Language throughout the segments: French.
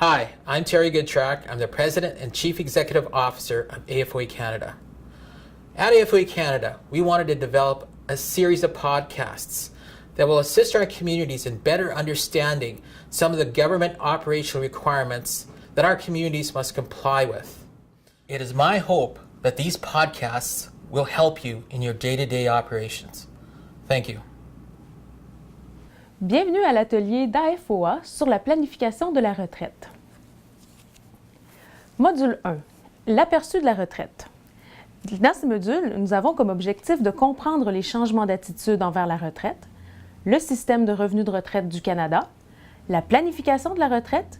Hi, I'm Terry Goodtrack. I'm the President and Chief Executive Officer of AFOE Canada. At AFOE Canada, we wanted to develop a series of podcasts that will assist our communities in better understanding some of the government operational requirements that our communities must comply with. It is my hope that these podcasts will help you in your day-to-day operations. Thank you. Bienvenue à l'atelier d'AFOA sur la planification de la retraite. Module 1. L'aperçu de la retraite. Dans ce module, nous avons comme objectif de comprendre les changements d'attitude envers la retraite, le système de revenus de retraite du Canada, la planification de la retraite,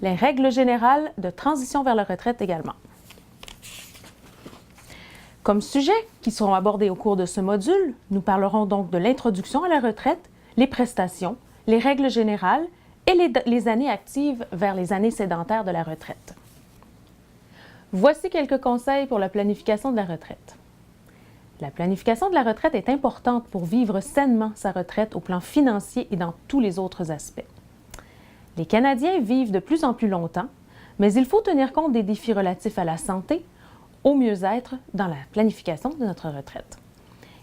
les règles générales de transition vers la retraite également. Comme sujets qui seront abordés au cours de ce module, nous parlerons donc de l'introduction à la retraite, les prestations, les règles générales et les années actives vers les années sédentaires de la retraite. Voici quelques conseils pour la planification de la retraite. La planification de la retraite est importante pour vivre sainement sa retraite au plan financier et dans tous les autres aspects. Les Canadiens vivent de plus en plus longtemps, mais il faut tenir compte des défis relatifs à la santé, au mieux-être dans la planification de notre retraite.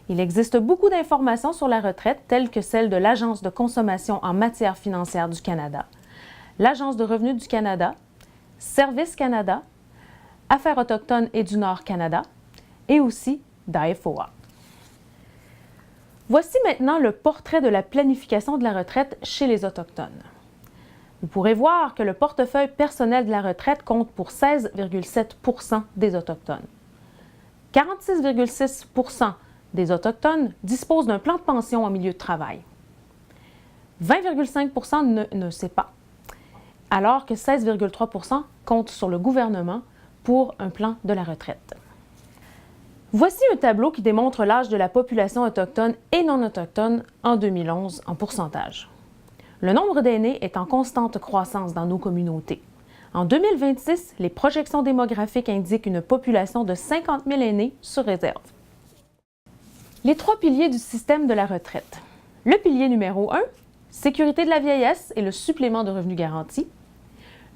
Il existe beaucoup d'informations sur la retraite, telles que celles de l'Agence de consommation en matière financière du Canada, l'Agence de revenus du Canada, Service Canada, Affaires autochtones et du Nord Canada, et aussi d'AFOA. Voici maintenant le portrait de la planification de la retraite chez les Autochtones. Vous pourrez voir que le portefeuille personnel de la retraite compte pour 16,7 % des Autochtones. 46,6 % des Autochtones disposent d'un plan de pension en milieu de travail. 20,5 % ne sait pas, alors que 16,3 % comptent sur le gouvernement pour un plan de la retraite. Voici un tableau qui démontre l'âge de la population autochtone et non autochtone en 2011 en pourcentage. Le nombre d'aînés est en constante croissance dans nos communautés. En 2026, les projections démographiques indiquent une population de 50 000 aînés sur réserve. Les trois piliers du système de la retraite. Le pilier numéro 1, sécurité de la vieillesse et le supplément de revenus garanti.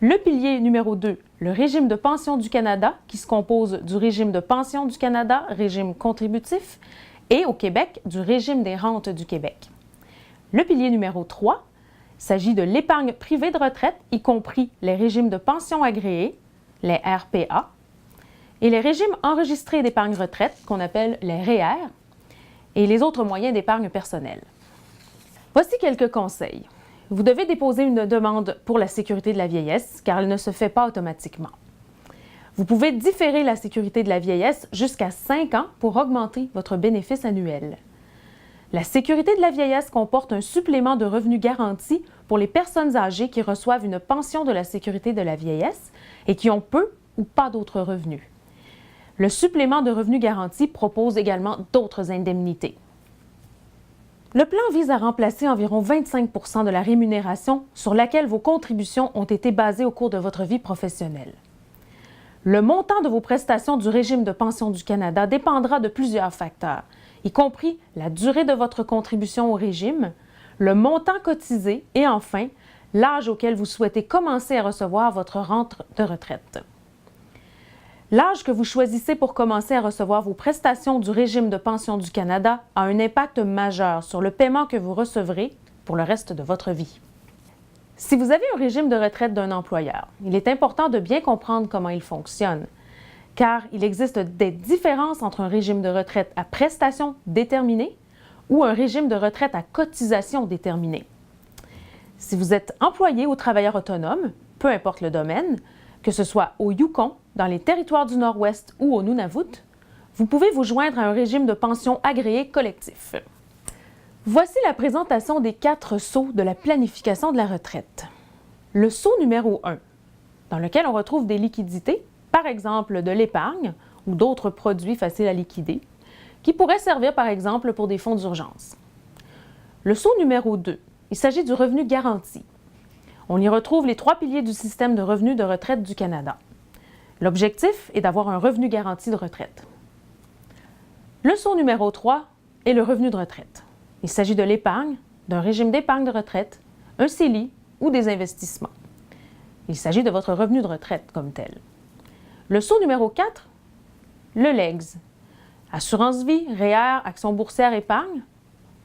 Le pilier numéro 2, le régime de pension du Canada, qui se compose du régime de pension du Canada, régime contributif, et au Québec, du régime des rentes du Québec. Le pilier numéro 3, il s'agit de l'épargne privée de retraite, y compris les régimes de pension agréés, les RPA, et les régimes enregistrés d'épargne retraite, qu'on appelle les REER, et les autres moyens d'épargne personnelle. Voici quelques conseils. Vous devez déposer une demande pour la sécurité de la vieillesse, car elle ne se fait pas automatiquement. Vous pouvez différer la sécurité de la vieillesse jusqu'à 5 ans pour augmenter votre bénéfice annuel. La sécurité de la vieillesse comporte un supplément de revenus garanti pour les personnes âgées qui reçoivent une pension de la sécurité de la vieillesse et qui ont peu ou pas d'autres revenus. Le supplément de revenus garanti propose également d'autres indemnités. Le plan vise à remplacer environ 25 % de la rémunération sur laquelle vos contributions ont été basées au cours de votre vie professionnelle. Le montant de vos prestations du régime de pension du Canada dépendra de plusieurs facteurs, y compris la durée de votre contribution au régime, le montant cotisé et enfin, l'âge auquel vous souhaitez commencer à recevoir votre rente de retraite. L'âge que vous choisissez pour commencer à recevoir vos prestations du régime de pension du Canada a un impact majeur sur le paiement que vous recevrez pour le reste de votre vie. Si vous avez un régime de retraite d'un employeur, il est important de bien comprendre comment il fonctionne, car il existe des différences entre un régime de retraite à prestations déterminées ou un régime de retraite à cotisation déterminée. Si vous êtes employé ou travailleur autonome, peu importe le domaine, que ce soit au Yukon, dans les territoires du Nord-Ouest ou au Nunavut, vous pouvez vous joindre à un régime de pension agréé collectif. Voici la présentation des 4 sauts de la planification de la retraite. Le saut numéro 1, dans lequel on retrouve des liquidités, par exemple de l'épargne ou d'autres produits faciles à liquider, qui pourraient servir par exemple pour des fonds d'urgence. Le saut numéro 2, il s'agit du revenu garanti. On y retrouve les 3 piliers du système de revenus de retraite du Canada. L'objectif est d'avoir un revenu garanti de retraite. Le saut numéro 3 est le revenu de retraite. Il s'agit de l'épargne, d'un régime d'épargne de retraite, un CELI ou des investissements. Il s'agit de votre revenu de retraite comme tel. Le saut numéro 4, le LEGS. Assurance vie, REER, action boursière, épargne.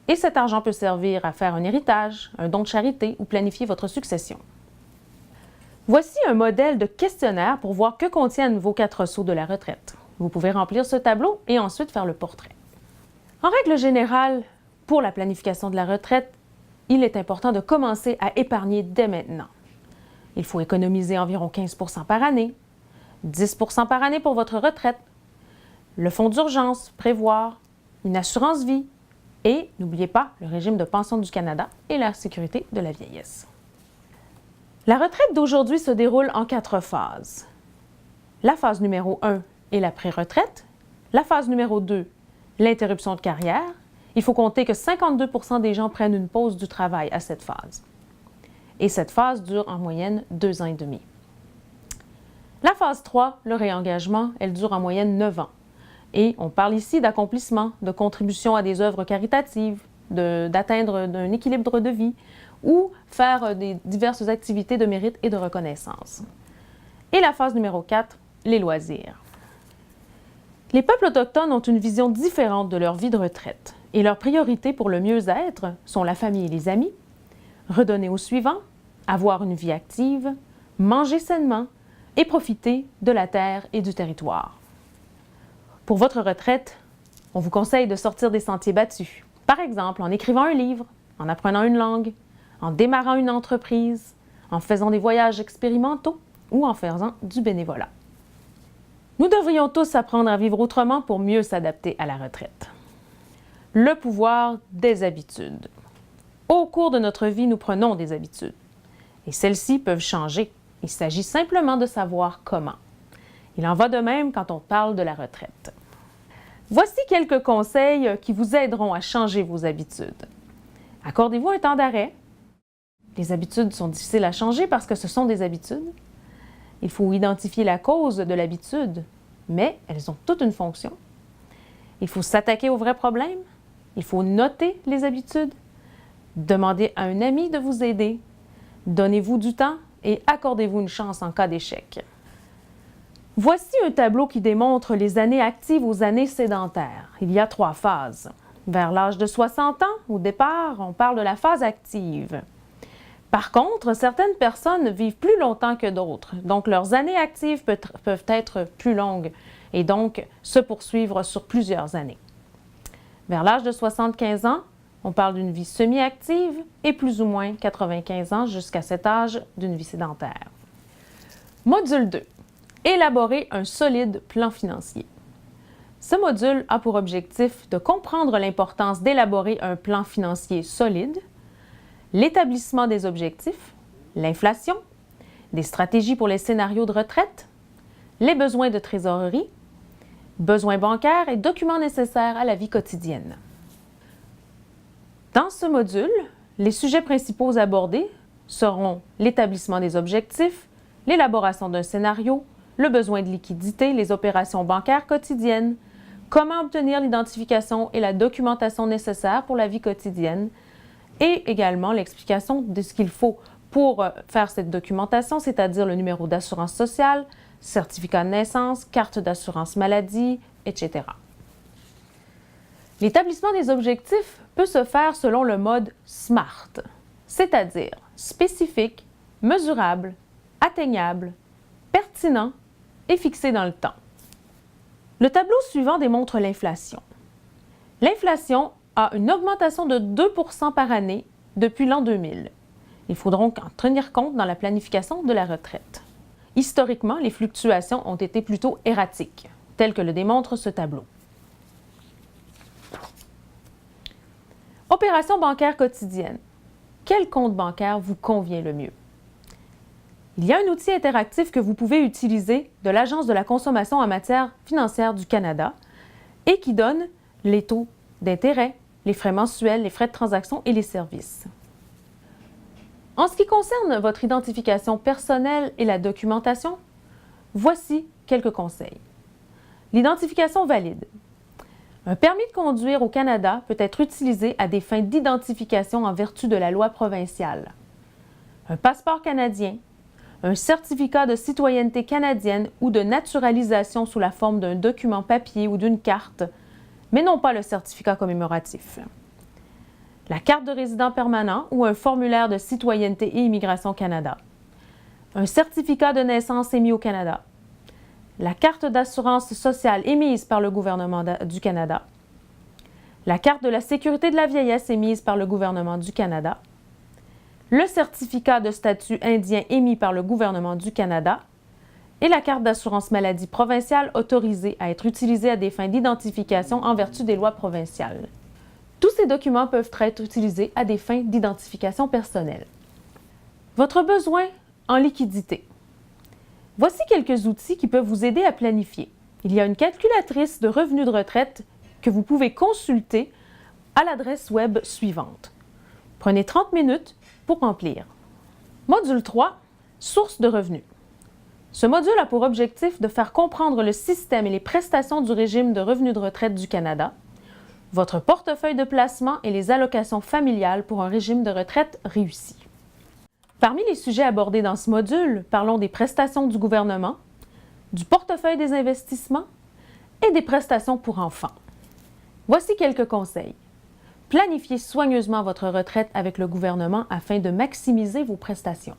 Et cet argent peut servir à faire un héritage, un don de charité ou planifier votre succession. Voici un modèle de questionnaire pour voir que contiennent vos 4 sauts de la retraite. Vous pouvez remplir ce tableau et ensuite faire le portrait. En règle générale, pour la planification de la retraite, il est important de commencer à épargner dès maintenant. Il faut économiser environ 15 % par année, 10 % par année pour votre retraite, le fonds d'urgence, prévoir, une assurance vie et, n'oubliez pas, le régime de pension du Canada et la sécurité de la vieillesse. La retraite d'aujourd'hui se déroule en 4 phases. La phase numéro 1 est la pré-retraite, la phase numéro 2, l'interruption de carrière. Il faut compter que 52 % des gens prennent une pause du travail à cette phase. Et cette phase dure en moyenne 2 ans et demi. La phase 3, le réengagement, elle dure en moyenne 9 ans. Et on parle ici d'accomplissement, de contribution à des œuvres caritatives, d'atteindre un équilibre de vie ou faire des diverses activités de mérite et de reconnaissance. Et la phase numéro 4, les loisirs. Les peuples autochtones ont une vision différente de leur vie de retraite et leurs priorités pour le mieux-être sont la famille et les amis, redonner au suivant, avoir une vie active, manger sainement et profiter de la terre et du territoire. Pour votre retraite, on vous conseille de sortir des sentiers battus. Par exemple, en écrivant un livre, en apprenant une langue, en démarrant une entreprise, en faisant des voyages expérimentaux ou en faisant du bénévolat. Nous devrions tous apprendre à vivre autrement pour mieux s'adapter à la retraite. Le pouvoir des habitudes. Au cours de notre vie, nous prenons des habitudes. Et celles-ci peuvent changer. Il s'agit simplement de savoir comment. Il en va de même quand on parle de la retraite. Voici quelques conseils qui vous aideront à changer vos habitudes. Accordez-vous un temps d'arrêt. Les habitudes sont difficiles à changer parce que ce sont des habitudes. Il faut identifier la cause de l'habitude, mais elles ont toute une fonction. Il faut s'attaquer aux vrais problèmes. Il faut noter les habitudes. Demandez à un ami de vous aider. Donnez-vous du temps et accordez-vous une chance en cas d'échec. Voici un tableau qui démontre les années actives aux années sédentaires. Il y a 3 phases. Vers l'âge de 60 ans, au départ, on parle de la phase active. Par contre, certaines personnes vivent plus longtemps que d'autres, donc leurs années actives peuvent être plus longues et donc se poursuivre sur plusieurs années. Vers l'âge de 75 ans, on parle d'une vie semi-active et plus ou moins 95 ans jusqu'à cet âge d'une vie sédentaire. Module 2. Élaborer un solide plan financier. Ce module a pour objectif de comprendre l'importance d'élaborer un plan financier solide, l'établissement des objectifs, l'inflation, des stratégies pour les scénarios de retraite, les besoins de trésorerie, besoins bancaires et documents nécessaires à la vie quotidienne. Dans ce module, les sujets principaux abordés seront l'établissement des objectifs, l'élaboration d'un scénario, le besoin de liquidité, les opérations bancaires quotidiennes, comment obtenir l'identification et la documentation nécessaires pour la vie quotidienne, et également l'explication de ce qu'il faut pour faire cette documentation, c'est-à-dire le numéro d'assurance sociale, certificat de naissance, carte d'assurance maladie, etc. L'établissement des objectifs peut se faire selon le mode SMART, c'est-à-dire spécifique, mesurable, atteignable, pertinent et fixé dans le temps. Le tableau suivant démontre l'inflation. L'inflation a une augmentation de 2 % par année depuis l'an 2000. Il faut donc en tenir compte dans la planification de la retraite. Historiquement, les fluctuations ont été plutôt erratiques, tel que le démontre ce tableau. Opération bancaire quotidienne. Quel compte bancaire vous convient le mieux? Il y a un outil interactif que vous pouvez utiliser de l'Agence de la consommation en matière financière du Canada et qui donne les taux d'intérêt, les frais mensuels, les frais de transaction et les services. En ce qui concerne votre identification personnelle et la documentation, voici quelques conseils. L'identification valide. Un permis de conduire au Canada peut être utilisé à des fins d'identification en vertu de la loi provinciale. Un passeport canadien, un certificat de citoyenneté canadienne ou de naturalisation sous la forme d'un document papier ou d'une carte, mais non pas le certificat commémoratif. La carte de résident permanent ou un formulaire de citoyenneté et immigration Canada. Un certificat de naissance émis au Canada. La carte d'assurance sociale émise par le gouvernement du Canada. La carte de la sécurité de la vieillesse émise par le gouvernement du Canada. Le certificat de statut indien émis par le gouvernement du Canada et la carte d'assurance maladie provinciale autorisée à être utilisée à des fins d'identification en vertu des lois provinciales. Tous ces documents peuvent être utilisés à des fins d'identification personnelle. Votre besoin en liquidité. Voici quelques outils qui peuvent vous aider à planifier. Il y a une calculatrice de revenus de retraite que vous pouvez consulter à l'adresse web suivante. Prenez 30 minutes pour remplir. Module 3, sources de revenus. Ce module a pour objectif de faire comprendre le système et les prestations du régime de revenus de retraite du Canada, votre portefeuille de placement et les allocations familiales pour un régime de retraite réussi. Parmi les sujets abordés dans ce module, parlons des prestations du gouvernement, du portefeuille des investissements et des prestations pour enfants. Voici quelques conseils. Planifiez soigneusement votre retraite avec le gouvernement afin de maximiser vos prestations.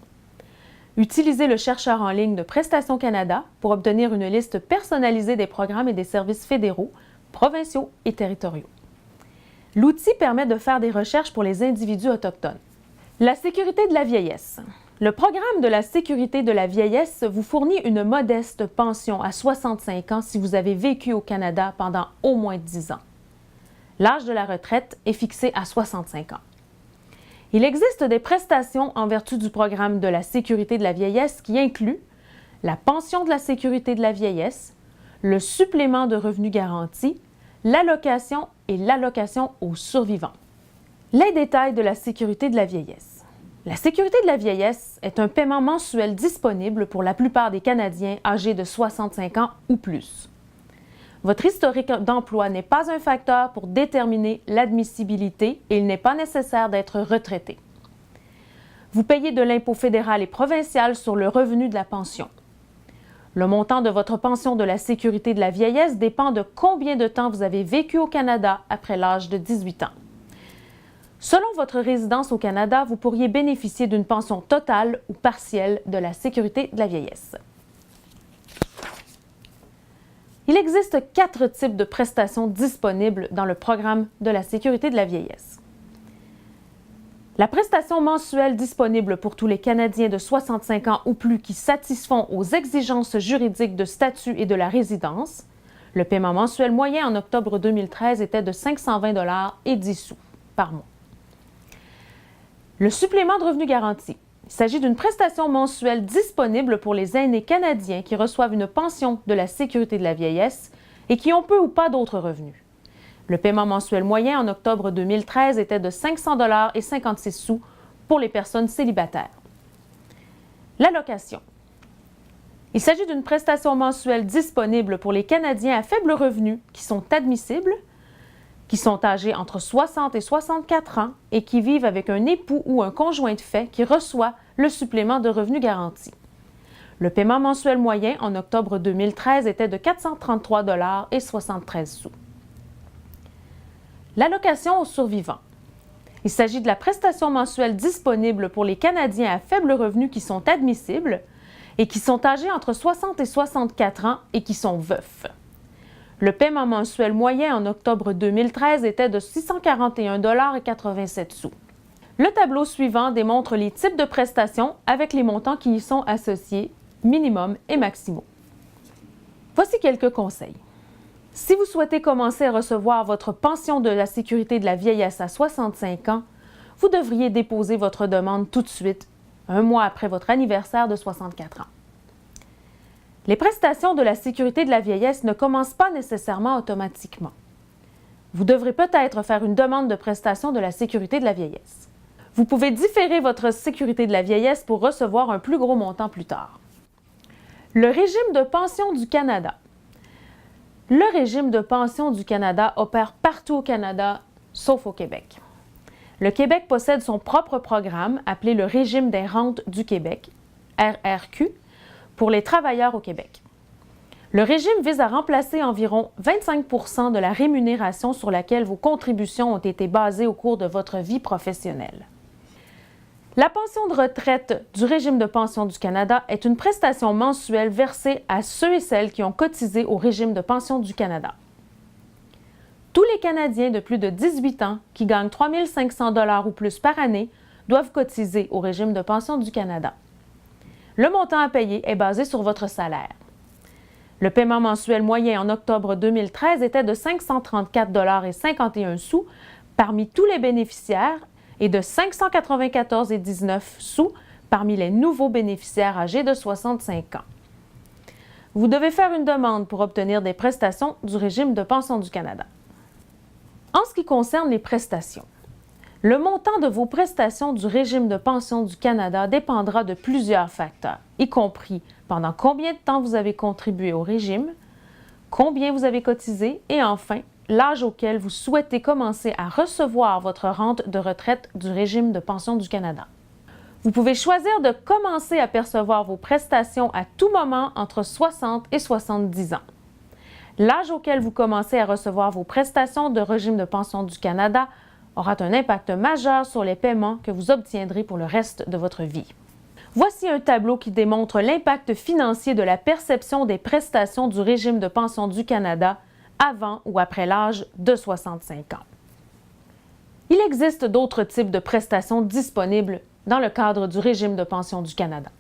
Utilisez le chercheur en ligne de Prestations Canada pour obtenir une liste personnalisée des programmes et des services fédéraux, provinciaux et territoriaux. L'outil permet de faire des recherches pour les individus autochtones. La sécurité de la vieillesse. Le programme de la sécurité de la vieillesse vous fournit une modeste pension à 65 ans si vous avez vécu au Canada pendant au moins 10 ans. L'âge de la retraite est fixé à 65 ans. Il existe des prestations en vertu du programme de la sécurité de la vieillesse qui incluent la pension de la sécurité de la vieillesse, le supplément de revenu garanti, l'allocation et l'allocation aux survivants. Les détails de la sécurité de la vieillesse. La sécurité de la vieillesse est un paiement mensuel disponible pour la plupart des Canadiens âgés de 65 ans ou plus. Votre historique d'emploi n'est pas un facteur pour déterminer l'admissibilité et il n'est pas nécessaire d'être retraité. Vous payez de l'impôt fédéral et provincial sur le revenu de la pension. Le montant de votre pension de la sécurité de la vieillesse dépend de combien de temps vous avez vécu au Canada après l'âge de 18 ans. Selon votre résidence au Canada, vous pourriez bénéficier d'une pension totale ou partielle de la sécurité de la vieillesse. Il existe 4 types de prestations disponibles dans le programme de la sécurité de la vieillesse. La prestation mensuelle disponible pour tous les Canadiens de 65 ans ou plus qui satisfont aux exigences juridiques de statut et de la résidence. Le paiement mensuel moyen en octobre 2013 était de 520 et 10 sous par mois. Le supplément de revenu garanti. Il s'agit d'une prestation mensuelle disponible pour les aînés canadiens qui reçoivent une pension de la sécurité de la vieillesse et qui ont peu ou pas d'autres revenus. Le paiement mensuel moyen en octobre 2013 était de 500 et 56 sous pour les personnes célibataires. L'allocation. Il s'agit d'une prestation mensuelle disponible pour les Canadiens à faible revenu qui sont admissibles, qui sont âgés entre 60 et 64 ans et qui vivent avec un époux ou un conjoint de fait qui reçoit le supplément de revenu garanti. Le paiement mensuel moyen en octobre 2013 était de 433 et 73 sous. L'allocation aux survivants. Il s'agit de la prestation mensuelle disponible pour les Canadiens à faible revenu qui sont admissibles et qui sont âgés entre 60 et 64 ans et qui sont veufs. Le paiement mensuel moyen en octobre 2013 était de 641 et 87 sous. Le tableau suivant démontre les types de prestations avec les montants qui y sont associés, minimum et maximaux. Voici quelques conseils. Si vous souhaitez commencer à recevoir votre pension de la sécurité de la vieillesse à 65 ans, vous devriez déposer votre demande tout de suite, un mois après votre anniversaire de 64 ans. Les prestations de la sécurité de la vieillesse ne commencent pas nécessairement automatiquement. Vous devrez peut-être faire une demande de prestation de la sécurité de la vieillesse. Vous pouvez différer votre sécurité de la vieillesse pour recevoir un plus gros montant plus tard. Le régime de pension du Canada. Le régime de pension du Canada opère partout au Canada, sauf au Québec. Le Québec possède son propre programme appelé le Régime des rentes du Québec, RRQ, pour les travailleurs au Québec. Le régime vise à remplacer environ 25 % de la rémunération sur laquelle vos contributions ont été basées au cours de votre vie professionnelle. La pension de retraite du régime de pension du Canada est une prestation mensuelle versée à ceux et celles qui ont cotisé au régime de pension du Canada. Tous les Canadiens de plus de 18 ans qui gagnent 3 500 $ ou plus par année doivent cotiser au régime de pension du Canada. Le montant à payer est basé sur votre salaire. Le paiement mensuel moyen en octobre 2013 était de 534,51 $ parmi tous les bénéficiaires et de 594,19 $ parmi les nouveaux bénéficiaires âgés de 65 ans. Vous devez faire une demande pour obtenir des prestations du régime de pension du Canada. En ce qui concerne les prestations, le montant de vos prestations du régime de pension du Canada dépendra de plusieurs facteurs, y compris pendant combien de temps vous avez contribué au régime, combien vous avez cotisé et enfin, l'âge auquel vous souhaitez commencer à recevoir votre rente de retraite du régime de pension du Canada. Vous pouvez choisir de commencer à percevoir vos prestations à tout moment entre 60 et 70 ans. L'âge auquel vous commencez à recevoir vos prestations de régime de pension du Canada aura un impact majeur sur les paiements que vous obtiendrez pour le reste de votre vie. Voici un tableau qui démontre l'impact financier de la perception des prestations du régime de pension du Canada avant ou après l'âge de 65 ans. Il existe d'autres types de prestations disponibles dans le cadre du régime de pension du Canada.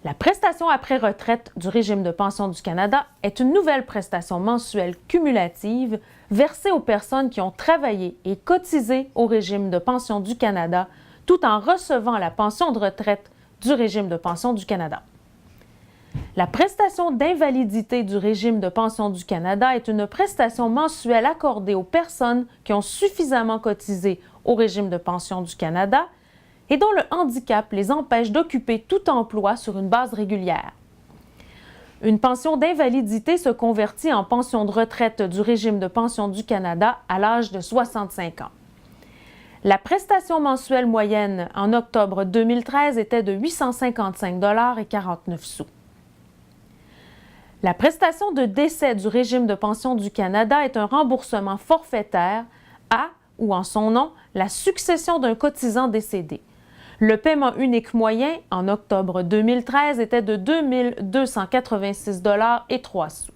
La prestation après retraite du régime de pension du Canada est une nouvelle prestation mensuelle cumulative versée aux personnes qui ont travaillé et cotisé au régime de pension du Canada tout en recevant la pension de retraite du régime de pension du Canada. La prestation d'invalidité du régime de pension du Canada est une prestation mensuelle accordée aux personnes qui ont suffisamment cotisé au régime de pension du Canada et dont le handicap les empêche d'occuper tout emploi sur une base régulière. Une pension d'invalidité se convertit en pension de retraite du régime de pension du Canada à l'âge de 65 ans. La prestation mensuelle moyenne en octobre 2013 était de 855,49 $. La prestation de décès du régime de pension du Canada est un remboursement forfaitaire à, ou en son nom, la succession d'un cotisant décédé. Le paiement unique moyen en octobre 2013 était de 2 286,03 $.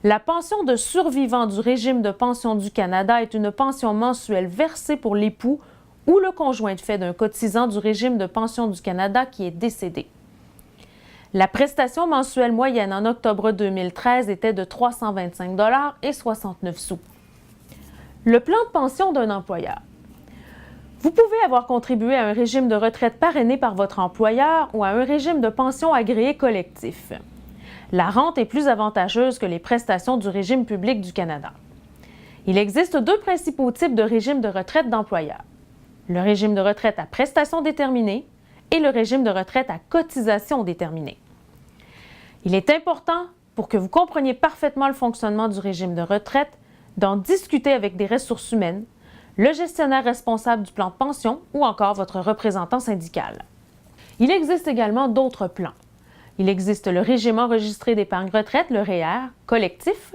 La pension de survivant du régime de pension du Canada est une pension mensuelle versée pour l'époux ou le conjoint de fait d'un cotisant du régime de pension du Canada qui est décédé. La prestation mensuelle moyenne en octobre 2013 était de 325,69 $. Le plan de pension d'un employeur. Vous pouvez avoir contribué à un régime de retraite parrainé par votre employeur ou à un régime de pension agréé collectif. La rente est plus avantageuse que les prestations du régime public du Canada. Il existe deux principaux types de régimes de retraite d'employeurs. Le régime de retraite à prestation déterminée et le régime de retraite à cotisation déterminée. Il est important, pour que vous compreniez parfaitement le fonctionnement du régime de retraite, d'en discuter avec des ressources humaines, le gestionnaire responsable du plan de pension ou encore votre représentant syndical. Il existe également d'autres plans. Il existe le régime enregistré d'épargne retraite, le REER, collectif,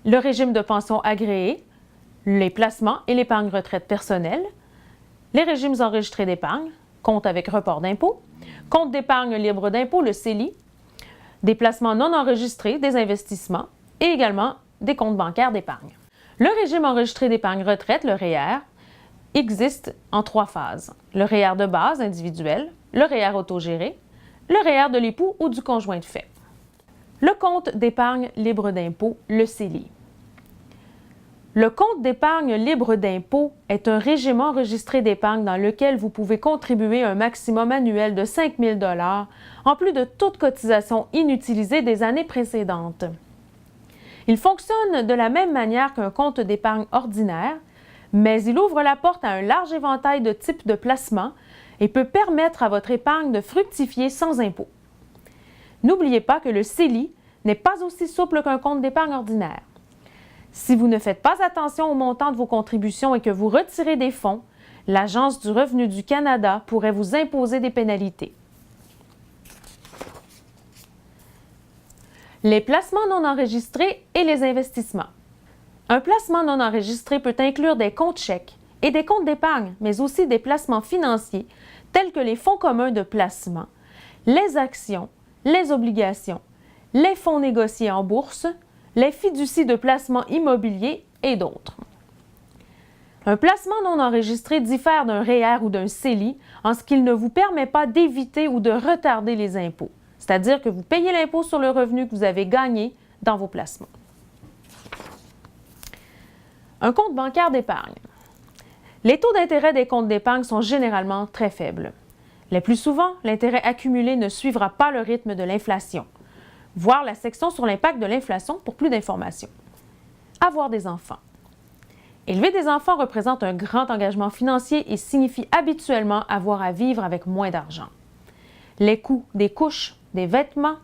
le régime de pension agréé, les placements et l'épargne retraite personnelle, les régimes enregistrés d'épargne, compte avec report d'impôt, compte d'épargne libre d'impôt, le CELI, des placements non enregistrés, des investissements et également des comptes bancaires d'épargne. Le régime enregistré d'épargne retraite, le REER, existe en 3 phases. Le REER de base individuel, le REER autogéré, le REER de l'époux ou du conjoint de fait. Le compte d'épargne libre d'impôt, le CELI. Le compte d'épargne libre d'impôt est un régime enregistré d'épargne dans lequel vous pouvez contribuer un maximum annuel de 5 000 $ en plus de toute cotisation inutilisée des années précédentes. Il fonctionne de la même manière qu'un compte d'épargne ordinaire, mais il ouvre la porte à un large éventail de types de placements et peut permettre à votre épargne de fructifier sans impôt. N'oubliez pas que le CELI n'est pas aussi souple qu'un compte d'épargne ordinaire. Si vous ne faites pas attention au montant de vos contributions et que vous retirez des fonds, l'Agence du revenu du Canada pourrait vous imposer des pénalités. les placements non enregistrés et les investissements. Un placement non enregistré peut inclure des comptes chèques et des comptes d'épargne, mais aussi des placements financiers tels que les fonds communs de placement, les actions, les obligations, les fonds négociés en bourse, les fiducies de placement immobilier et d'autres. Un placement non enregistré diffère d'un REER ou d'un CELI en ce qu'il ne vous permet pas d'éviter ou de retarder les impôts, c'est-à-dire que vous payez l'impôt sur le revenu que vous avez gagné dans vos placements. Un compte bancaire d'épargne. Les taux d'intérêt des comptes d'épargne sont généralement très faibles. Le plus souvent, l'intérêt accumulé ne suivra pas le rythme de l'inflation. Voir la section sur l'impact de l'inflation pour plus d'informations. Avoir des enfants. Élever des enfants représente un grand engagement financier et signifie habituellement avoir à vivre avec moins d'argent. Les coûts des couches, des vêtements,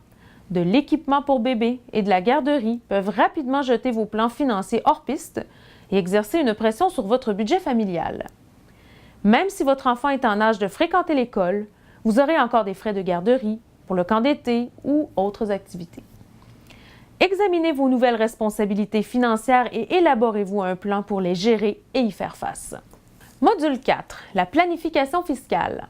de l'équipement pour bébé et de la garderie peuvent rapidement jeter vos plans financiers hors piste et exercer une pression sur votre budget familial. Même si votre enfant est en âge de fréquenter l'école, vous aurez encore des frais de garderie pour le camp d'été ou autres activités. Examinez vos nouvelles responsabilités financières et élaborez-vous un plan pour les gérer et y faire face. Module 4. La planification fiscale.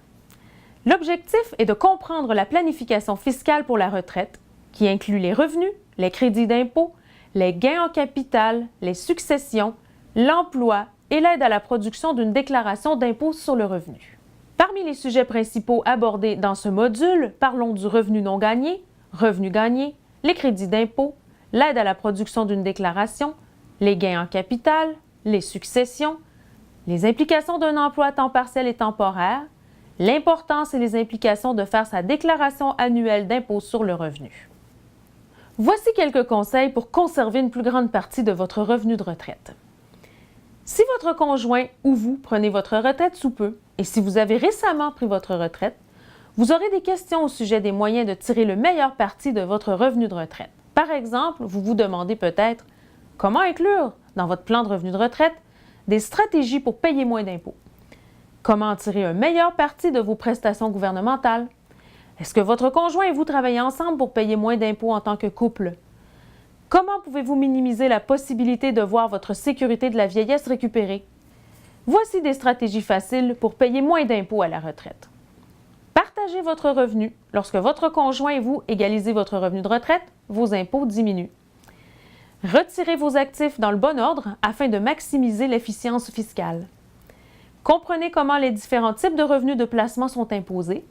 L'objectif est de comprendre la planification fiscale pour la retraite, qui inclut les revenus, les crédits d'impôt, les gains en capital, les successions, l'emploi et l'aide à la production d'une déclaration d'impôt sur le revenu. Parmi les sujets principaux abordés dans ce module, parlons du revenu non gagné, revenu gagné, les crédits d'impôt, l'aide à la production d'une déclaration, les gains en capital, les successions, les implications d'un emploi à temps partiel et temporaire, l'importance et les implications de faire sa déclaration annuelle d'impôt sur le revenu. Voici quelques conseils pour conserver une plus grande partie de votre revenu de retraite. Si votre conjoint ou vous prenez votre retraite sous peu, et si vous avez récemment pris votre retraite, vous aurez des questions au sujet des moyens de tirer le meilleur parti de votre revenu de retraite. Par exemple, vous vous demandez peut-être comment inclure dans votre plan de revenu de retraite des stratégies pour payer moins d'impôts. Comment tirer un meilleur parti de vos prestations gouvernementales? Est-ce que votre conjoint et vous travaillez ensemble pour payer moins d'impôts en tant que couple? Comment pouvez-vous minimiser la possibilité de voir votre sécurité de la vieillesse récupérée? Voici des stratégies faciles pour payer moins d'impôts à la retraite. Partagez votre revenu. Lorsque votre conjoint et vous égalisez votre revenu de retraite, vos impôts diminuent. Retirez vos actifs dans le bon ordre afin de maximiser l'efficience fiscale. Comprenez comment les différents types de revenus de placement sont imposés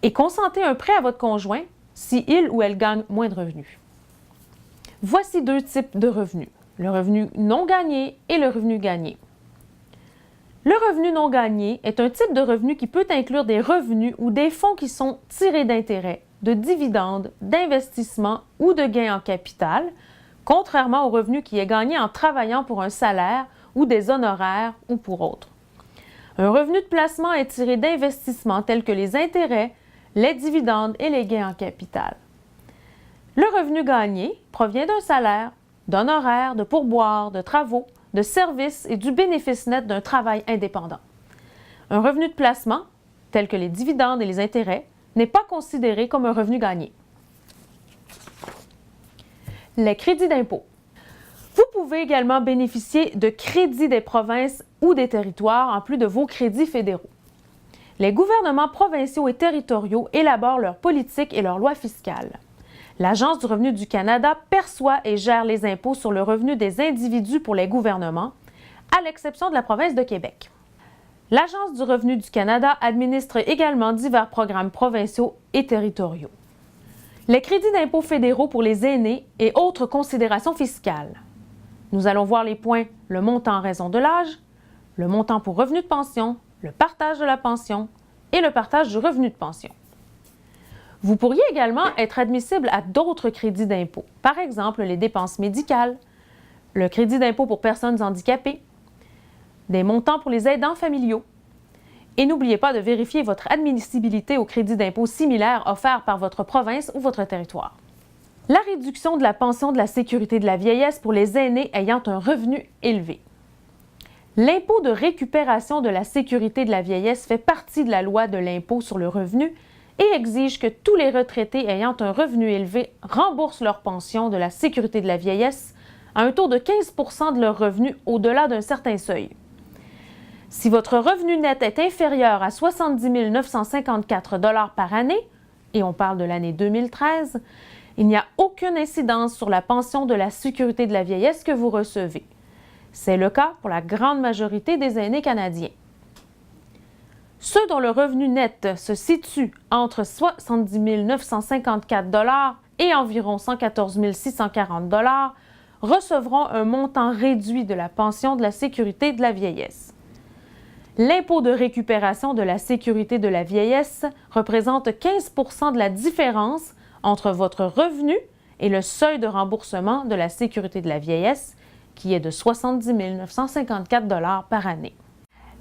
et consentez un prêt à votre conjoint si il ou elle gagne moins de revenus. Voici deux types de revenus, le revenu non gagné et le revenu gagné. Le revenu non gagné est un type de revenu qui peut inclure des revenus ou des fonds qui sont tirés d'intérêts, de dividendes, d'investissements ou de gains en capital, contrairement au revenu qui est gagné en travaillant pour un salaire ou des honoraires ou pour autres. Un revenu de placement est tiré d'investissements tels que les intérêts, les dividendes et les gains en capital. Le revenu gagné provient d'un salaire, d'honoraires, de pourboires, de travaux, de services et du bénéfice net d'un travail indépendant. Un revenu de placement, tel que les dividendes et les intérêts, n'est pas considéré comme un revenu gagné. Les crédits d'impôt. Vous pouvez également bénéficier de crédits des provinces ou des territoires en plus de vos crédits fédéraux. Les gouvernements provinciaux et territoriaux élaborent leurs politiques et leurs lois fiscales. L'Agence du revenu du Canada perçoit et gère les impôts sur le revenu des individus pour les gouvernements, à l'exception de la province de Québec. L'Agence du revenu du Canada administre également divers programmes provinciaux et territoriaux. Les crédits d'impôt fédéraux pour les aînés et autres considérations fiscales. Nous allons voir les points le montant en raison de l'âge, le montant pour revenu de pension, le partage de la pension et le partage du revenu de pension. Vous pourriez également être admissible à d'autres crédits d'impôt, par exemple les dépenses médicales, le crédit d'impôt pour personnes handicapées, des montants pour les aidants familiaux. Et n'oubliez pas de vérifier votre admissibilité au crédit d'impôt similaire offert par votre province ou votre territoire. La réduction de la pension de la sécurité de la vieillesse pour les aînés ayant un revenu élevé. L'impôt de récupération de la sécurité de la vieillesse fait partie de la loi de l'impôt sur le revenu et exige que tous les retraités ayant un revenu élevé remboursent leur pension de la sécurité de la vieillesse à un taux de 15 % de leur revenu au-delà d'un certain seuil. Si votre revenu net est inférieur à 70 954 $ par année, et on parle de l'année 2013, il n'y a aucune incidence sur la pension de la sécurité de la vieillesse que vous recevez. C'est le cas pour la grande majorité des aînés canadiens. Ceux dont le revenu net se situe entre 70 954 $ et environ 114 640 $ recevront un montant réduit de la pension de la sécurité de la vieillesse. L'impôt de récupération de la sécurité de la vieillesse représente 15 % de la différence entre votre revenu et le seuil de remboursement de la sécurité de la vieillesse, qui est de 70 954 $ par année.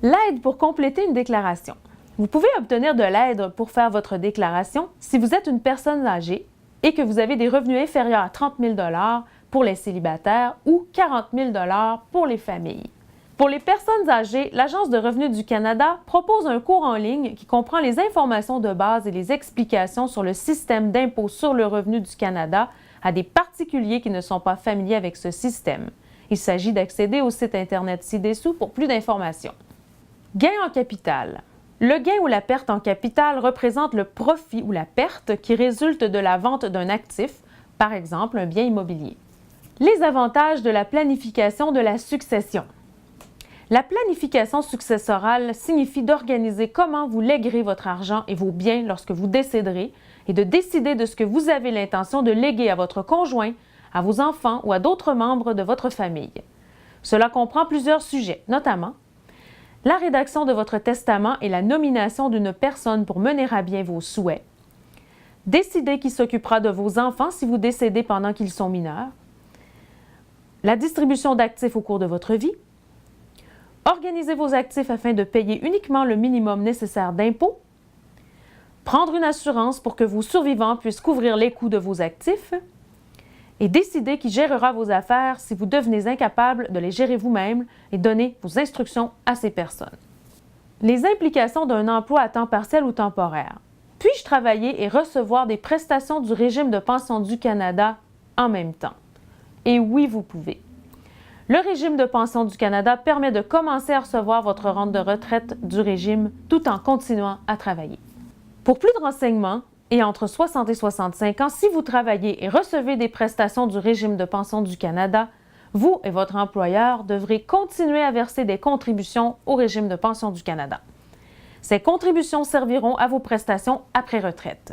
L'aide pour compléter une déclaration. Vous pouvez obtenir de l'aide pour faire votre déclaration si vous êtes une personne âgée et que vous avez des revenus inférieurs à 30 000 $ pour les célibataires ou 40 000 $ pour les familles. Pour les personnes âgées, l'Agence de revenus du Canada propose un cours en ligne qui comprend les informations de base et les explications sur le système d'impôt sur le revenu du Canada à des particuliers qui ne sont pas familiers avec ce système. Il s'agit d'accéder au site Internet ci-dessous pour plus d'informations. Gain en capital. Le gain ou la perte en capital représente le profit ou la perte qui résulte de la vente d'un actif, par exemple un bien immobilier. Les avantages de la planification de la succession. La planification successorale signifie d'organiser comment vous léguerez votre argent et vos biens lorsque vous décéderez et de décider de ce que vous avez l'intention de léguer à votre conjoint, à vos enfants ou à d'autres membres de votre famille. Cela comprend plusieurs sujets, notamment la rédaction de votre testament et la nomination d'une personne pour mener à bien vos souhaits, décider qui s'occupera de vos enfants si vous décédez pendant qu'ils sont mineurs, la distribution d'actifs au cours de votre vie, organiser vos actifs afin de payer uniquement le minimum nécessaire d'impôts, prendre une assurance pour que vos survivants puissent couvrir les coûts de vos actifs et décider qui gérera vos affaires si vous devenez incapable de les gérer vous-même et donner vos instructions à ces personnes. Les implications d'un emploi à temps partiel ou temporaire. Puis-je travailler et recevoir des prestations du régime de pension du Canada en même temps? Et oui, vous pouvez. Le régime de pension du Canada permet de commencer à recevoir votre rente de retraite du régime tout en continuant à travailler. Pour plus de renseignements, et entre 60 et 65 ans, si vous travaillez et recevez des prestations du régime de pension du Canada, vous et votre employeur devrez continuer à verser des contributions au régime de pension du Canada. Ces contributions serviront à vos prestations après retraite.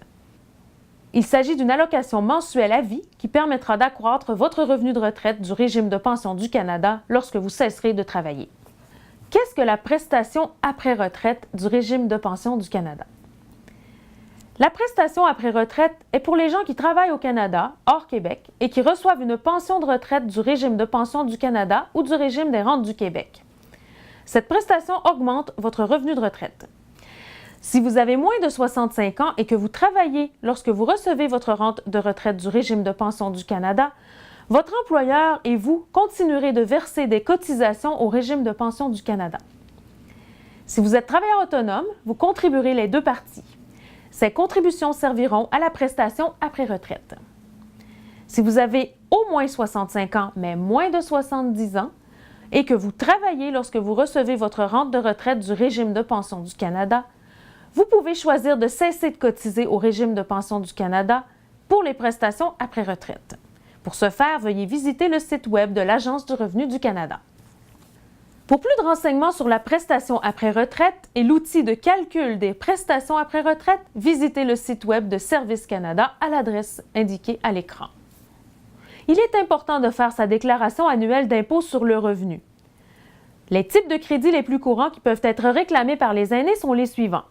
Il s'agit d'une allocation mensuelle à vie qui permettra d'accroître votre revenu de retraite du régime de pension du Canada lorsque vous cesserez de travailler. Qu'est-ce que la prestation après retraite du régime de pension du Canada? La prestation après retraite est pour les gens qui travaillent au Canada, hors Québec, et qui reçoivent une pension de retraite du régime de pension du Canada ou du régime des rentes du Québec. Cette prestation augmente votre revenu de retraite. Si vous avez moins de 65 ans et que vous travaillez lorsque vous recevez votre rente de retraite du régime de pension du Canada, votre employeur et vous continuerez de verser des cotisations au régime de pension du Canada. Si vous êtes travailleur autonome, vous contribuerez les deux parties. Ces contributions serviront à la prestation après retraite. Si vous avez au moins 65 ans, mais moins de 70 ans, et que vous travaillez lorsque vous recevez votre rente de retraite du régime de pension du Canada, vous pouvez choisir de cesser de cotiser au régime de pension du Canada pour les prestations après retraite. Pour ce faire, veuillez visiter le site Web de l'Agence du revenu du Canada. Pour plus de renseignements sur la prestation après retraite et l'outil de calcul des prestations après retraite, visitez le site Web de Service Canada à l'adresse indiquée à l'écran. Il est important de faire sa déclaration annuelle d'impôt sur le revenu. Les types de crédits les plus courants qui peuvent être réclamés par les aînés sont les suivants.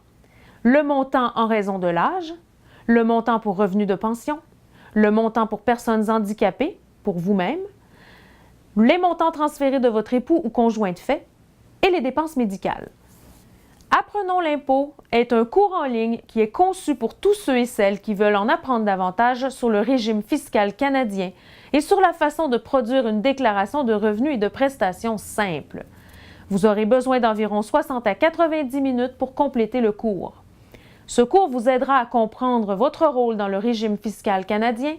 Le montant en raison de l'âge, le montant pour revenu de pension, le montant pour personnes handicapées, pour vous-même, les montants transférés de votre époux ou conjoint de fait et les dépenses médicales. Apprenons l'impôt est un cours en ligne qui est conçu pour tous ceux et celles qui veulent en apprendre davantage sur le régime fiscal canadien et sur la façon de produire une déclaration de revenus et de prestations simple. Vous aurez besoin d'environ 60 à 90 minutes pour compléter le cours. Ce cours vous aidera à comprendre votre rôle dans le régime fiscal canadien,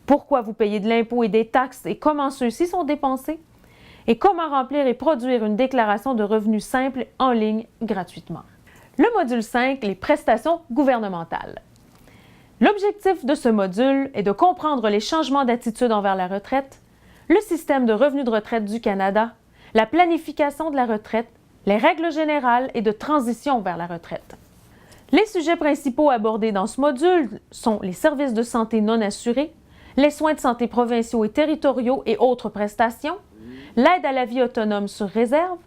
pourquoi vous payez de l'impôt et des taxes et comment ceux-ci sont dépensés, et comment remplir et produire une déclaration de revenus simple en ligne gratuitement. Le module 5, les prestations gouvernementales. L'objectif de ce module est de comprendre les changements d'attitude envers la retraite, le système de revenus de retraite du Canada, la planification de la retraite, les règles générales et de transition vers la retraite. Les sujets principaux abordés dans ce module sont les services de santé non assurés, les soins de santé provinciaux et territoriaux et autres prestations, l'aide à la vie autonome sur réserve,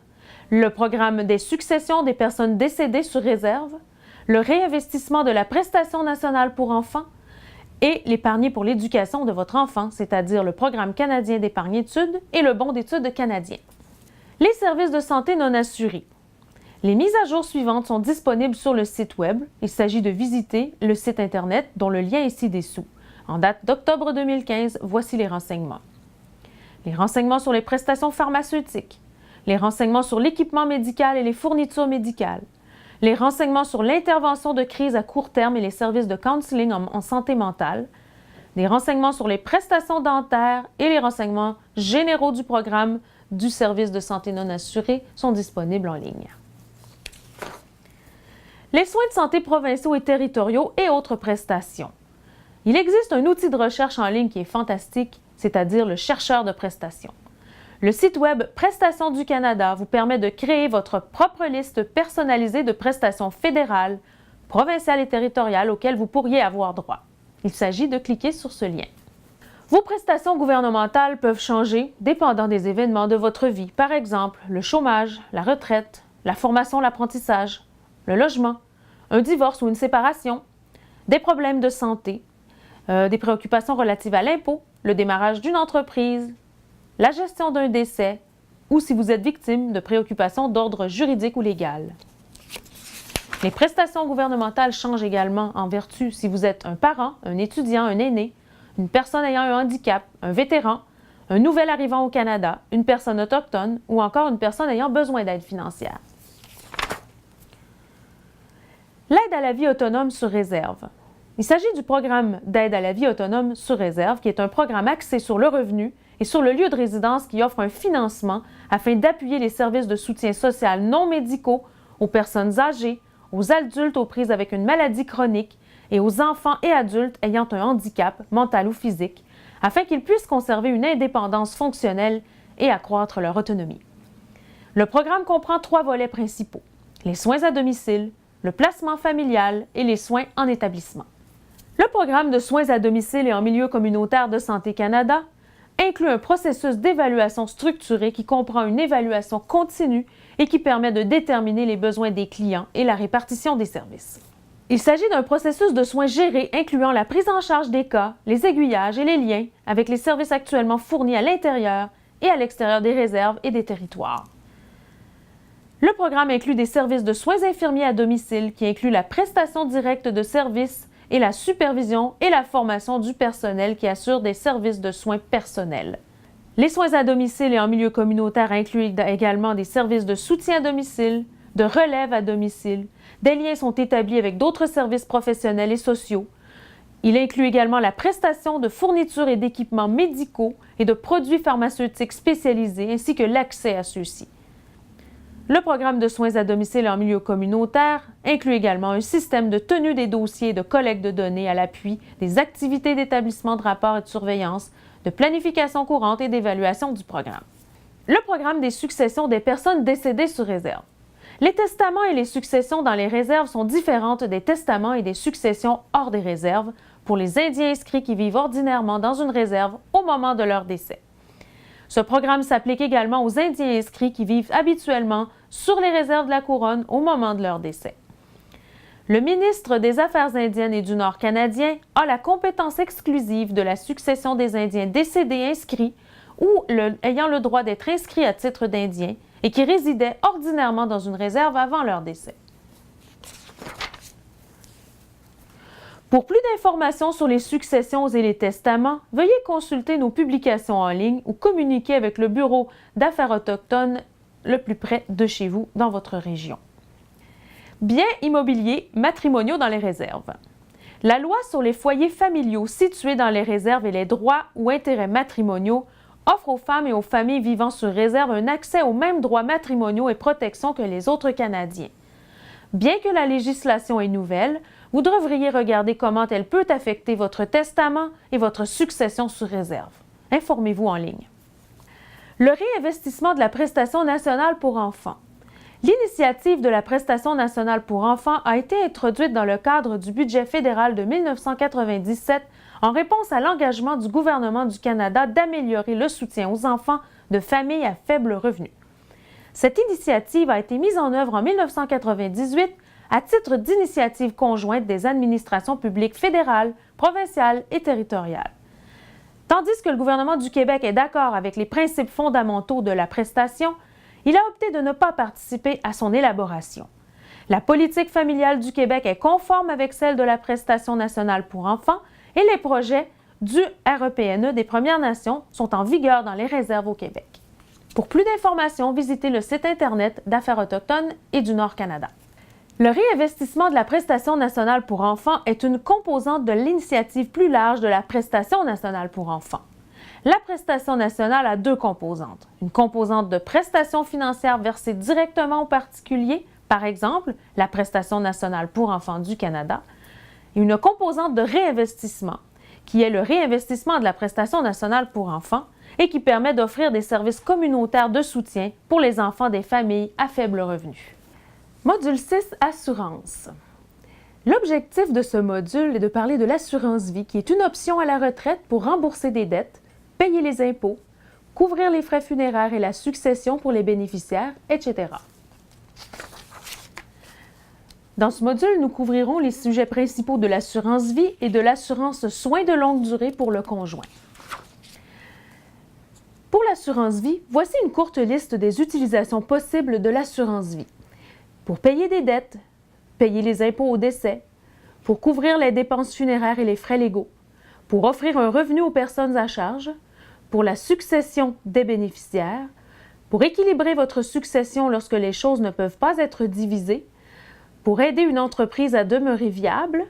le programme des successions des personnes décédées sur réserve, le réinvestissement de la prestation nationale pour enfants et l'épargne pour l'éducation de votre enfant, c'est-à-dire le programme canadien d'épargne études et le bon d'études canadien. Les services de santé non assurés. Les mises à jour suivantes sont disponibles sur le site Web. Il s'agit de visiter le site Internet dont le lien est ci-dessous. En date d'octobre 2015, voici les renseignements. Les renseignements sur les prestations pharmaceutiques, les renseignements sur l'équipement médical et les fournitures médicales, les renseignements sur l'intervention de crise à court terme et les services de counseling en santé mentale, des renseignements sur les prestations dentaires et les renseignements généraux du programme du service de santé non assuré sont disponibles en ligne. Les soins de santé provinciaux et territoriaux et autres prestations. Il existe un outil de recherche en ligne qui est fantastique, c'est-à-dire le chercheur de prestations. Le site Web Prestations du Canada vous permet de créer votre propre liste personnalisée de prestations fédérales, provinciales et territoriales auxquelles vous pourriez avoir droit. Il s'agit de cliquer sur ce lien. Vos prestations gouvernementales peuvent changer dépendant des événements de votre vie, par exemple le chômage, la retraite, la formation, l'apprentissage, le logement, un divorce ou une séparation, des problèmes de santé, des préoccupations relatives à l'impôt, le démarrage d'une entreprise, la gestion d'un décès ou si vous êtes victime de préoccupations d'ordre juridique ou légal. Les prestations gouvernementales changent également en vertu si vous êtes un parent, un étudiant, un aîné, une personne ayant un handicap, un vétéran, un nouvel arrivant au Canada, une personne autochtone ou encore une personne ayant besoin d'aide financière. L'aide à la vie autonome sur réserve. Il s'agit du programme d'aide à la vie autonome sur réserve, qui est un programme axé sur le revenu et sur le lieu de résidence qui offre un financement afin d'appuyer les services de soutien social non médicaux aux personnes âgées, aux adultes aux prises avec une maladie chronique et aux enfants et adultes ayant un handicap mental ou physique, afin qu'ils puissent conserver une indépendance fonctionnelle et accroître leur autonomie. Le programme comprend 3 volets principaux: les soins à domicile, le placement familial et les soins en établissement. Le programme de soins à domicile et en milieu communautaire de Santé Canada inclut un processus d'évaluation structuré qui comprend une évaluation continue et qui permet de déterminer les besoins des clients et la répartition des services. Il s'agit d'un processus de soins géré incluant la prise en charge des cas, les aiguillages et les liens avec les services actuellement fournis à l'intérieur et à l'extérieur des réserves et des territoires. Le programme inclut des services de soins infirmiers à domicile qui incluent la prestation directe de services et la supervision et la formation du personnel qui assure des services de soins personnels. Les soins à domicile et en milieu communautaire incluent également des services de soutien à domicile, de relève à domicile. Des liens sont établis avec d'autres services professionnels et sociaux. Il inclut également la prestation de fournitures et d'équipements médicaux et de produits pharmaceutiques spécialisés ainsi que l'accès à ceux-ci. Le programme de soins à domicile en milieu communautaire inclut également un système de tenue des dossiers et de collecte de données à l'appui des activités d'établissement de rapport et de surveillance, de planification courante et d'évaluation du programme. Le programme des successions des personnes décédées sur réserve. Les testaments et les successions dans les réserves sont différentes des testaments et des successions hors des réserves pour les Indiens inscrits qui vivent ordinairement dans une réserve au moment de leur décès. Ce programme s'applique également aux Indiens inscrits qui vivent habituellement sur les réserves de la Couronne au moment de leur décès. Le ministre des Affaires indiennes et du Nord canadien a la compétence exclusive de la succession des Indiens décédés inscrits ou ayant le droit d'être inscrits à titre d'Indiens et qui résidaient ordinairement dans une réserve avant leur décès. Pour plus d'informations sur les successions et les testaments, veuillez consulter nos publications en ligne ou communiquer avec le Bureau d'affaires autochtones le plus près de chez vous dans votre région. Biens immobiliers matrimoniaux dans les réserves. La loi sur les foyers familiaux situés dans les réserves et les droits ou intérêts matrimoniaux offre aux femmes et aux familles vivant sur réserve un accès aux mêmes droits matrimoniaux et protections que les autres Canadiens. Bien que la législation est nouvelle, vous devriez regarder comment elle peut affecter votre testament et votre succession sur réserve. Informez-vous en ligne. Le réinvestissement de la prestation nationale pour enfants. L'initiative de la prestation nationale pour enfants a été introduite dans le cadre du budget fédéral de 1997 en réponse à l'engagement du gouvernement du Canada d'améliorer le soutien aux enfants de familles à faible revenu. Cette initiative a été mise en œuvre en 1998 à titre d'initiative conjointe des administrations publiques fédérales, provinciales et territoriales. Tandis que le gouvernement du Québec est d'accord avec les principes fondamentaux de la prestation, il a opté de ne pas participer à son élaboration. La politique familiale du Québec est conforme avec celle de la prestation nationale pour enfants et les projets du REPNE des Premières Nations sont en vigueur dans les réserves au Québec. Pour plus d'informations, visitez le site Internet d'Affaires autochtones et du Nord-Canada. Le réinvestissement de la prestation nationale pour enfants est une composante de l'initiative plus large de la prestation nationale pour enfants. La prestation nationale a deux composantes. Une composante de prestation financière versée directement aux particuliers, par exemple la prestation nationale pour enfants du Canada, et une composante de réinvestissement, qui est le réinvestissement de la prestation nationale pour enfants et qui permet d'offrir des services communautaires de soutien pour les enfants des familles à faible revenu. Module 6, assurance. L'objectif de ce module est de parler de l'assurance vie, qui est une option à la retraite pour rembourser des dettes, payer les impôts, couvrir les frais funéraires et la succession pour les bénéficiaires, etc. Dans ce module, nous couvrirons les sujets principaux de l'assurance vie et de l'assurance soins de longue durée pour le conjoint. Pour l'assurance vie, voici une courte liste des utilisations possibles de l'assurance vie. Pour payer des dettes, payer les impôts au décès, pour couvrir les dépenses funéraires et les frais légaux, pour offrir un revenu aux personnes à charge, pour la succession des bénéficiaires, pour équilibrer votre succession lorsque les choses ne peuvent pas être divisées, pour aider une entreprise à demeurer viable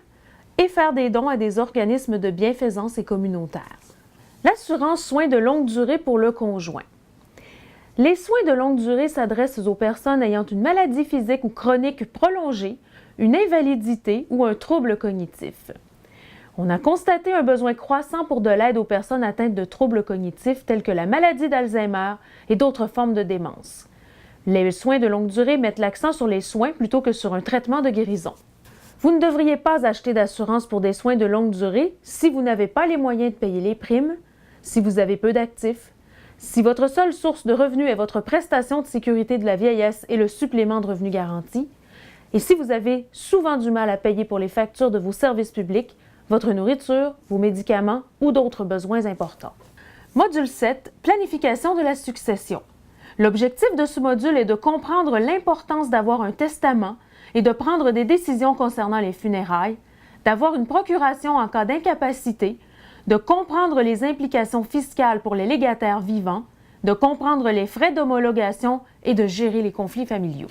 et faire des dons à des organismes de bienfaisance et communautaires. L'assurance soins de longue durée pour le conjoint. Les soins de longue durée s'adressent aux personnes ayant une maladie physique ou chronique prolongée, une invalidité ou un trouble cognitif. On a constaté un besoin croissant pour de l'aide aux personnes atteintes de troubles cognitifs tels que la maladie d'Alzheimer et d'autres formes de démence. Les soins de longue durée mettent l'accent sur les soins plutôt que sur un traitement de guérison. Vous ne devriez pas acheter d'assurance pour des soins de longue durée si vous n'avez pas les moyens de payer les primes, si vous avez peu d'actifs, si votre seule source de revenus est votre prestation de sécurité de la vieillesse et le supplément de revenu garanti, et si vous avez souvent du mal à payer pour les factures de vos services publics, votre nourriture, vos médicaments ou d'autres besoins importants. Module 7. Planification de la succession. L'objectif de ce module est de comprendre l'importance d'avoir un testament et de prendre des décisions concernant les funérailles, d'avoir une procuration en cas d'incapacité, de comprendre les implications fiscales pour les légataires vivants, de comprendre les frais d'homologation et de gérer les conflits familiaux.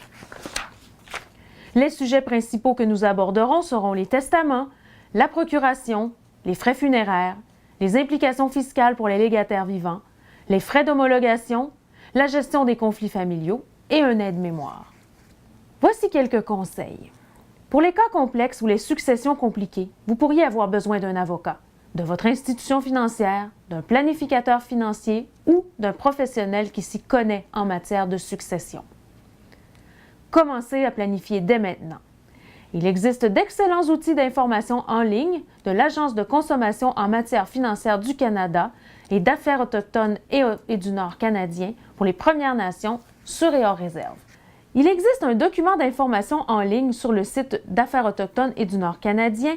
Les sujets principaux que nous aborderons seront les testaments, la procuration, les frais funéraires, les implications fiscales pour les légataires vivants, les frais d'homologation, la gestion des conflits familiaux et un aide-mémoire. Voici quelques conseils. Pour les cas complexes ou les successions compliquées, vous pourriez avoir besoin d'un avocat, de votre institution financière, d'un planificateur financier ou d'un professionnel qui s'y connaît en matière de succession. Commencez à planifier dès maintenant. Il existe d'excellents outils d'information en ligne de l'Agence de consommation en matière financière du Canada et d'Affaires autochtones et du Nord canadien pour les Premières Nations sur et hors réserve. Il existe un document d'information en ligne sur le site d'Affaires autochtones et du Nord canadien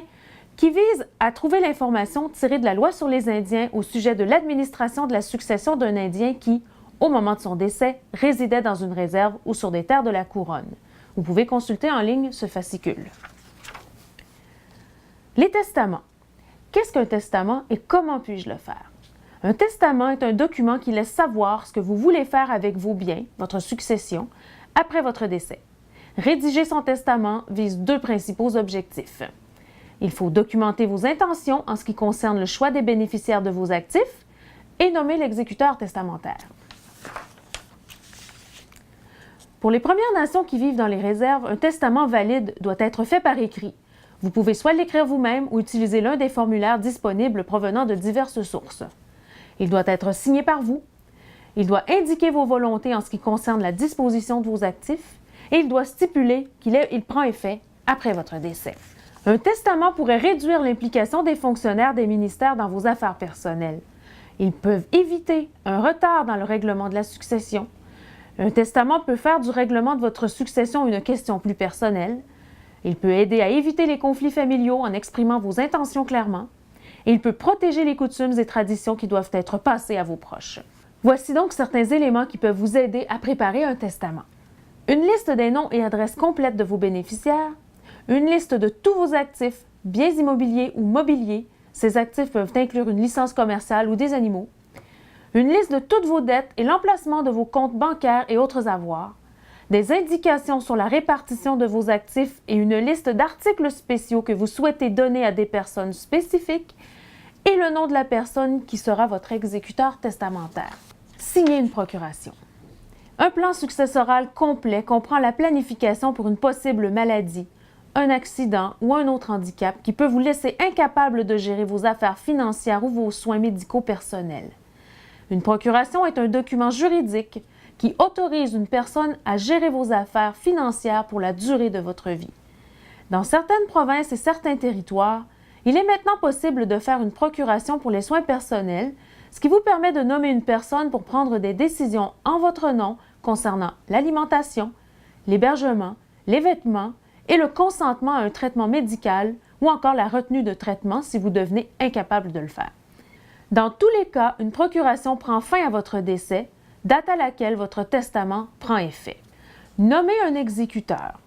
qui vise à trouver l'information tirée de la loi sur les Indiens au sujet de l'administration de la succession d'un Indien qui, au moment de son décès, résidait dans une réserve ou sur des terres de la couronne. Vous pouvez consulter en ligne ce fascicule. Les testaments. Qu'est-ce qu'un testament et comment puis-je le faire? Un testament est un document qui laisse savoir ce que vous voulez faire avec vos biens, votre succession, après votre décès. Rédiger son testament vise 2 principaux objectifs. Il faut documenter vos intentions en ce qui concerne le choix des bénéficiaires de vos actifs et nommer l'exécuteur testamentaire. Pour les Premières Nations qui vivent dans les réserves, un testament valide doit être fait par écrit. Vous pouvez soit l'écrire vous-même ou utiliser l'un des formulaires disponibles provenant de diverses sources. Il doit être signé par vous. Il doit indiquer vos volontés en ce qui concerne la disposition de vos actifs et il doit stipuler qu'il prend effet après votre décès. Un testament pourrait réduire l'implication des fonctionnaires des ministères dans vos affaires personnelles. Ils peuvent éviter un retard dans le règlement de la succession. Un testament peut faire du règlement de votre succession une question plus personnelle. Il peut aider à éviter les conflits familiaux en exprimant vos intentions clairement. Et il peut protéger les coutumes et traditions qui doivent être passées à vos proches. Voici donc certains éléments qui peuvent vous aider à préparer un testament. Une liste des noms et adresses complètes de vos bénéficiaires. Une liste de tous vos actifs, biens immobiliers ou mobiliers. Ces actifs peuvent inclure une licence commerciale ou des animaux. Une liste de toutes vos dettes et l'emplacement de vos comptes bancaires et autres avoirs, des indications sur la répartition de vos actifs et une liste d'articles spéciaux que vous souhaitez donner à des personnes spécifiques et le nom de la personne qui sera votre exécuteur testamentaire. Signez une procuration. Un plan successoral complet comprend la planification pour une possible maladie, un accident ou un autre handicap qui peut vous laisser incapable de gérer vos affaires financières ou vos soins médicaux personnels. Une procuration est un document juridique qui autorise une personne à gérer vos affaires financières pour la durée de votre vie. Dans certaines provinces et certains territoires, il est maintenant possible de faire une procuration pour les soins personnels, ce qui vous permet de nommer une personne pour prendre des décisions en votre nom concernant l'alimentation, l'hébergement, les vêtements et le consentement à un traitement médical ou encore la retenue de traitement si vous devenez incapable de le faire. Dans tous les cas, une procuration prend fin à votre décès, date à laquelle votre testament prend effet. Nommez un exécuteur.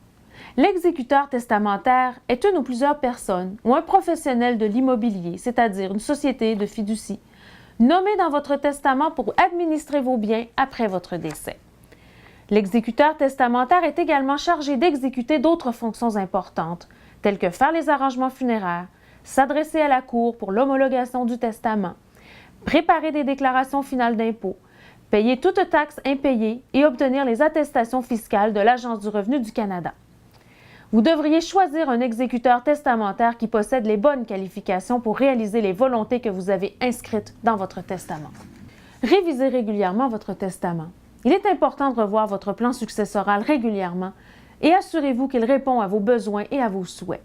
L'exécuteur testamentaire est une ou plusieurs personnes ou un professionnel de l'immobilier, c'est-à-dire une société de fiducie, nommé dans votre testament pour administrer vos biens après votre décès. L'exécuteur testamentaire est également chargé d'exécuter d'autres fonctions importantes, telles que faire les arrangements funéraires, s'adresser à la Cour pour l'homologation du testament, préparer des déclarations finales d'impôts, payer toute taxe impayée et obtenir les attestations fiscales de l'Agence du revenu du Canada. Vous devriez choisir un exécuteur testamentaire qui possède les bonnes qualifications pour réaliser les volontés que vous avez inscrites dans votre testament. Révisez régulièrement votre testament. Il est important de revoir votre plan successoral régulièrement et assurez-vous qu'il répond à vos besoins et à vos souhaits.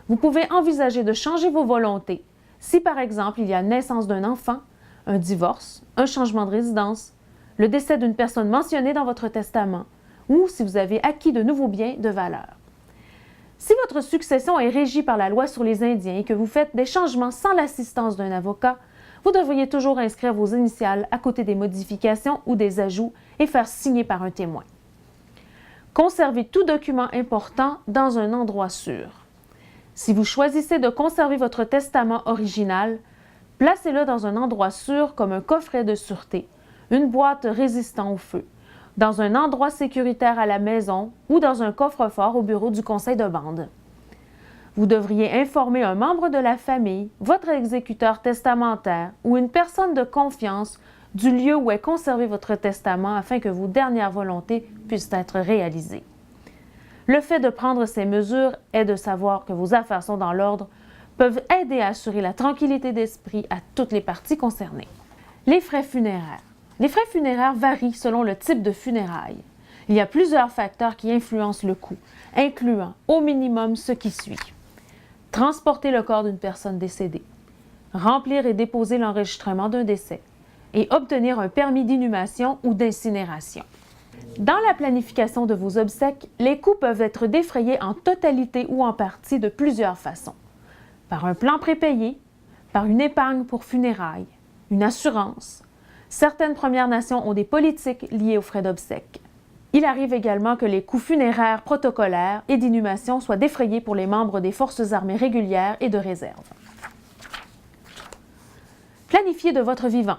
Vous pouvez envisager de changer vos volontés si, par exemple, il y a la naissance d'un enfant, un divorce, un changement de résidence, le décès d'une personne mentionnée dans votre testament ou si vous avez acquis de nouveaux biens de valeur. Si votre succession est régie par la loi sur les Indiens et que vous faites des changements sans l'assistance d'un avocat, vous devriez toujours inscrire vos initiales à côté des modifications ou des ajouts et faire signer par un témoin. Conservez tout document important dans un endroit sûr. Si vous choisissez de conserver votre testament original, placez-le dans un endroit sûr comme un coffret de sûreté, une boîte résistant au feu, dans un endroit sécuritaire à la maison ou dans un coffre-fort au bureau du conseil de bande. Vous devriez informer un membre de la famille, votre exécuteur testamentaire ou une personne de confiance du lieu où est conservé votre testament afin que vos dernières volontés puissent être réalisées. Le fait de prendre ces mesures et de savoir que vos affaires sont dans l'ordre peuvent aider à assurer la tranquillité d'esprit à toutes les parties concernées. Les frais funéraires. Les frais funéraires varient selon le type de funérailles. Il y a plusieurs facteurs qui influencent le coût, incluant au minimum ce qui suit. Transporter le corps d'une personne décédée, remplir et déposer l'enregistrement d'un décès et obtenir un permis d'inhumation ou d'incinération. Dans la planification de vos obsèques, les coûts peuvent être défrayés en totalité ou en partie de plusieurs façons. Par un plan prépayé, par une épargne pour funérailles, une assurance. Certaines Premières Nations ont des politiques liées aux frais d'obsèques. Il arrive également que les coûts funéraires protocolaires et d'inhumation soient défrayés pour les membres des forces armées régulières et de réserve. Planifiez de votre vivant.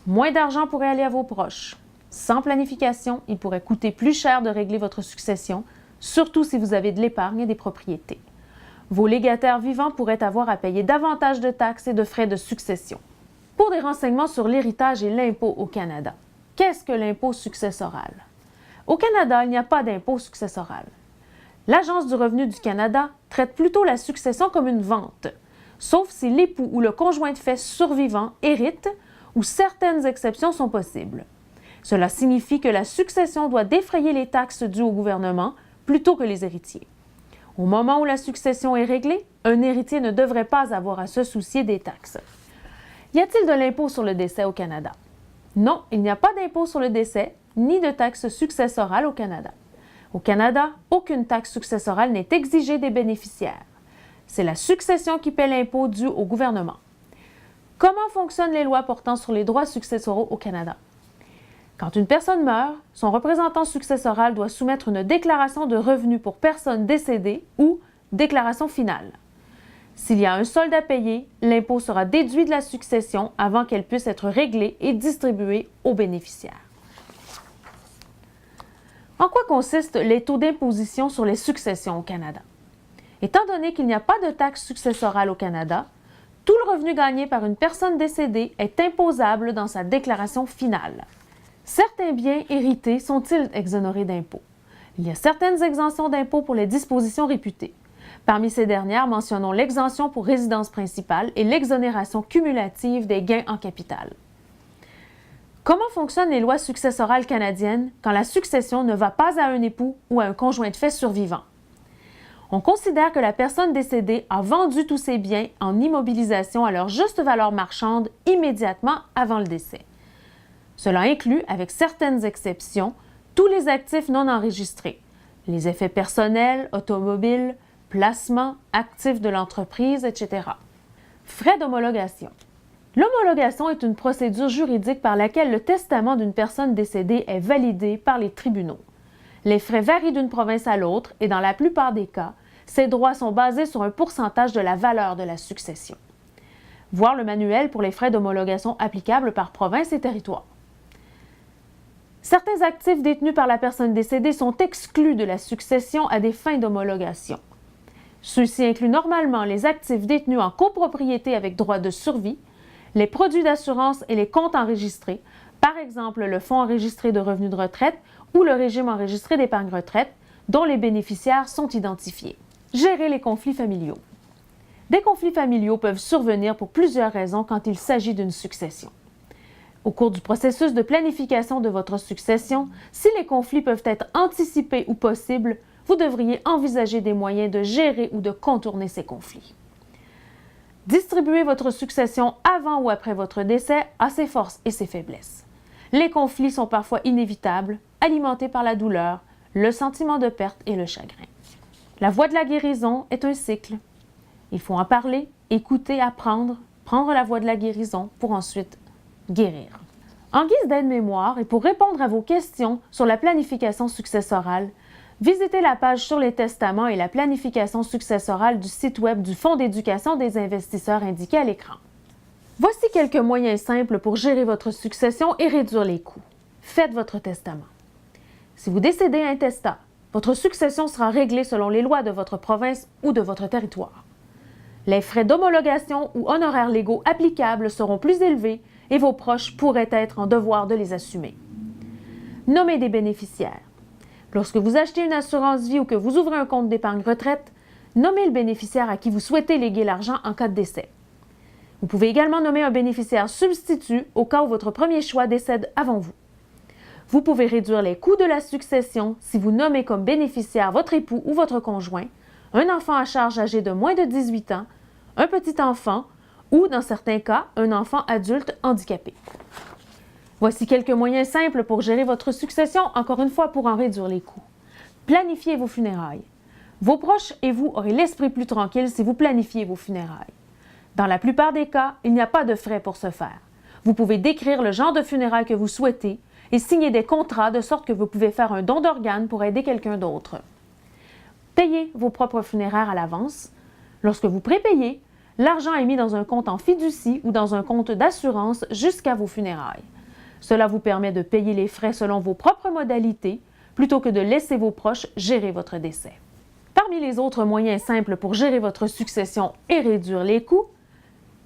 Moins d'argent pourrait aller à vos proches. Sans planification, il pourrait coûter plus cher de régler votre succession, surtout si vous avez de l'épargne et des propriétés. Vos légataires vivants pourraient avoir à payer davantage de taxes et de frais de succession. Pour des renseignements sur l'héritage et l'impôt au Canada, qu'est-ce que l'impôt successoral? Au Canada, il n'y a pas d'impôt successoral. L'Agence du revenu du Canada traite plutôt la succession comme une vente, sauf si l'époux ou le conjoint de fait survivant hérite ou certaines exceptions sont possibles. Cela signifie que la succession doit défrayer les taxes dues au gouvernement plutôt que les héritiers. Au moment où la succession est réglée, un héritier ne devrait pas avoir à se soucier des taxes. Y a-t-il de l'impôt sur le décès au Canada? Non, il n'y a pas d'impôt sur le décès ni de taxe successorale au Canada. Au Canada, aucune taxe successorale n'est exigée des bénéficiaires. C'est la succession qui paie l'impôt dû au gouvernement. Comment fonctionnent les lois portant sur les droits successoraux au Canada? Quand une personne meurt, son représentant successoral doit soumettre une déclaration de revenus pour personne décédée ou déclaration finale. S'il y a un solde à payer, l'impôt sera déduit de la succession avant qu'elle puisse être réglée et distribuée aux bénéficiaires. En quoi consistent les taux d'imposition sur les successions au Canada? Étant donné qu'il n'y a pas de taxe successorale au Canada, tout le revenu gagné par une personne décédée est imposable dans sa déclaration finale. Certains biens hérités sont-ils exonérés d'impôts? Il y a certaines exemptions d'impôts pour les dispositions réputées. Parmi ces dernières, mentionnons l'exemption pour résidence principale et l'exonération cumulative des gains en capital. Comment fonctionnent les lois successorales canadiennes quand la succession ne va pas à un époux ou à un conjoint de fait survivant? On considère que la personne décédée a vendu tous ses biens en immobilisation à leur juste valeur marchande immédiatement avant le décès. Cela inclut, avec certaines exceptions, tous les actifs non enregistrés, les effets personnels, automobiles, placements, actifs de l'entreprise, etc. Frais d'homologation. L'homologation est une procédure juridique par laquelle le testament d'une personne décédée est validé par les tribunaux. Les frais varient d'une province à l'autre et dans la plupart des cas, ces droits sont basés sur un pourcentage de la valeur de la succession. Voir le manuel pour les frais d'homologation applicables par province et territoire. Certains actifs détenus par la personne décédée sont exclus de la succession à des fins d'homologation. Ceux-ci incluent normalement les actifs détenus en copropriété avec droit de survie, les produits d'assurance et les comptes enregistrés, par exemple le fonds enregistré de revenus de retraite ou le régime enregistré d'épargne retraite, dont les bénéficiaires sont identifiés. Gérer les conflits familiaux. Des conflits familiaux peuvent survenir pour plusieurs raisons quand il s'agit d'une succession. Au cours du processus de planification de votre succession, si les conflits peuvent être anticipés ou possibles, vous devriez envisager des moyens de gérer ou de contourner ces conflits. Distribuer votre succession avant ou après votre décès a ses forces et ses faiblesses. Les conflits sont parfois inévitables, alimentés par la douleur, le sentiment de perte et le chagrin. La voie de la guérison est un cycle. Il faut en parler, écouter, apprendre, prendre la voie de la guérison pour ensuite guérir. En guise d'aide-mémoire et pour répondre à vos questions sur la planification successorale, visitez la page sur les testaments et la planification successorale du site web du Fonds d'éducation des investisseurs indiqué à l'écran. Voici quelques moyens simples pour gérer votre succession et réduire les coûts. Faites votre testament. Si vous décédez intestat, votre succession sera réglée selon les lois de votre province ou de votre territoire. Les frais d'homologation ou honoraires légaux applicables seront plus élevés et vos proches pourraient être en devoir de les assumer. Nommez des bénéficiaires. Lorsque vous achetez une assurance vie ou que vous ouvrez un compte d'épargne retraite, nommez le bénéficiaire à qui vous souhaitez léguer l'argent en cas de décès. Vous pouvez également nommer un bénéficiaire substitut au cas où votre premier choix décède avant vous. Vous pouvez réduire les coûts de la succession si vous nommez comme bénéficiaire votre époux ou votre conjoint, un enfant à charge âgé de moins de 18 ans, un petit enfant ou, dans certains cas, un enfant adulte handicapé. Voici quelques moyens simples pour gérer votre succession, encore une fois pour en réduire les coûts. Planifiez vos funérailles. Vos proches et vous aurez l'esprit plus tranquille si vous planifiez vos funérailles. Dans la plupart des cas, il n'y a pas de frais pour ce faire. Vous pouvez décrire le genre de funérailles que vous souhaitez et signer des contrats de sorte que vous pouvez faire un don d'organes pour aider quelqu'un d'autre. Payez vos propres funéraires à l'avance. Lorsque vous prépayez, l'argent est mis dans un compte en fiducie ou dans un compte d'assurance jusqu'à vos funérailles. Cela vous permet de payer les frais selon vos propres modalités, plutôt que de laisser vos proches gérer votre décès. Parmi les autres moyens simples pour gérer votre succession et réduire les coûts,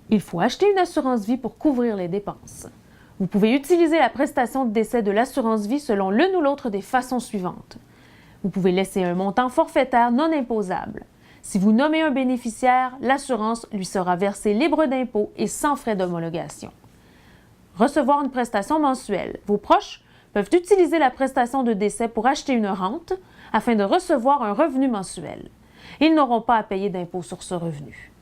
il faut acheter une assurance vie pour couvrir les dépenses. Vous pouvez utiliser la prestation de décès de l'assurance vie selon l'une ou l'autre des façons suivantes. Vous pouvez laisser un montant forfaitaire non imposable. Si vous nommez un bénéficiaire, l'assurance lui sera versée libre d'impôts et sans frais d'homologation. Recevoir une prestation mensuelle. Vos proches peuvent utiliser la prestation de décès pour acheter une rente afin de recevoir un revenu mensuel. Ils n'auront pas à payer d'impôts sur ce revenu.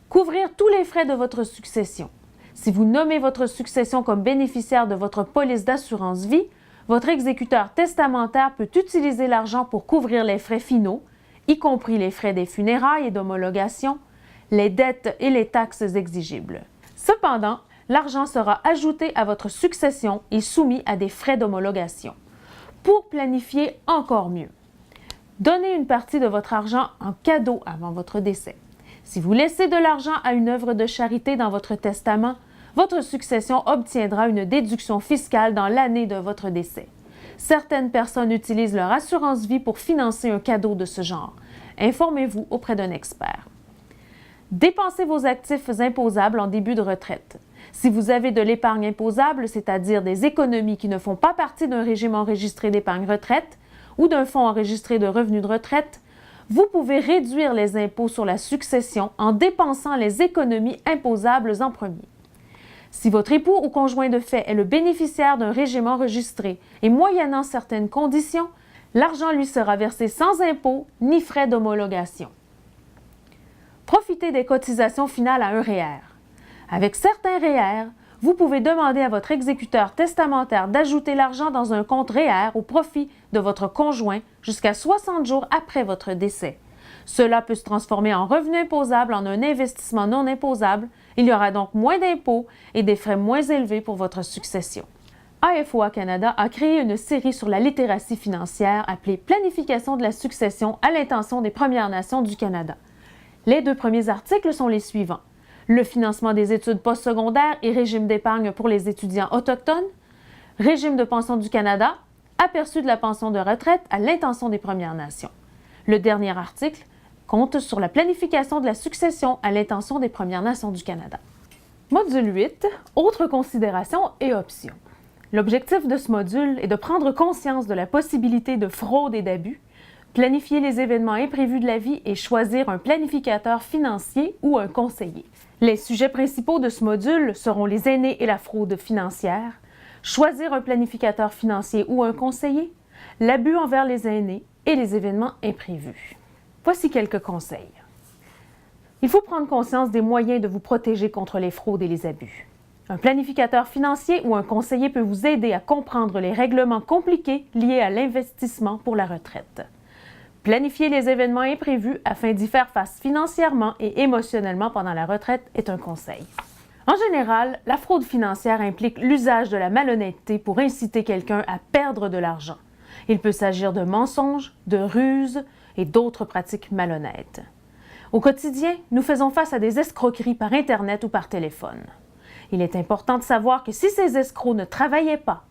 Couvrir tous les frais de votre succession. Si vous nommez votre succession comme bénéficiaire de votre police d'assurance vie, votre exécuteur testamentaire peut utiliser l'argent pour couvrir les frais finaux, y compris les frais des funérailles et d'homologation, les dettes et les taxes exigibles. Cependant, l'argent sera ajouté à votre succession et soumis à des frais d'homologation. Pour planifier encore mieux, donnez une partie de votre argent en cadeau avant votre décès. Si vous laissez de l'argent à une œuvre de charité dans votre testament, votre succession obtiendra une déduction fiscale dans l'année de votre décès. Certaines personnes utilisent leur assurance vie pour financer un cadeau de ce genre. Informez-vous auprès d'un expert. Dépensez vos actifs imposables en début de retraite. Si vous avez de l'épargne imposable, c'est-à-dire des économies qui ne font pas partie d'un régime enregistré d'épargne retraite ou d'un fonds enregistré de revenus de retraite, vous pouvez réduire les impôts sur la succession en dépensant les économies imposables en premier. Si votre époux ou conjoint de fait est le bénéficiaire d'un régime enregistré et moyennant certaines conditions, l'argent lui sera versé sans impôts ni frais d'homologation. Profitez des cotisations finales à un REER. Avec certains REER, vous pouvez demander à votre exécuteur testamentaire d'ajouter l'argent dans un compte REER au profit de votre conjoint jusqu'à 60 jours après votre décès. Cela peut se transformer en revenu imposable en un investissement non imposable. Il y aura donc moins d'impôts et des frais moins élevés pour votre succession. AFOA Canada a créé une série sur la littératie financière appelée Planification de la succession à l'intention des Premières Nations du Canada. Les 2 premiers articles sont les suivants. Le financement des études postsecondaires et régime d'épargne pour les étudiants autochtones, régime de pension du Canada, aperçu de la pension de retraite à l'intention des Premières Nations. Le dernier article compte sur la planification de la succession à l'intention des Premières Nations du Canada. Module 8. Autres considérations et options. L'objectif de ce module est de prendre conscience de la possibilité de fraude et d'abus, planifier les événements imprévus de la vie et choisir un planificateur financier ou un conseiller. Les sujets principaux de ce module seront les aînés et la fraude financière, choisir un planificateur financier ou un conseiller, l'abus envers les aînés et les événements imprévus. Voici quelques conseils. Il faut prendre conscience des moyens de vous protéger contre les fraudes et les abus. Un planificateur financier ou un conseiller peut vous aider à comprendre les règlements compliqués liés à l'investissement pour la retraite. Planifier les événements imprévus afin d'y faire face financièrement et émotionnellement pendant la retraite est un conseil. En général, la fraude financière implique l'usage de la malhonnêteté pour inciter quelqu'un à perdre de l'argent. Il peut s'agir de mensonges, de ruses et d'autres pratiques malhonnêtes. Au quotidien, nous faisons face à des escroqueries par Internet ou par téléphone. Il est important de savoir que si ces escrocs ne travaillaient pas,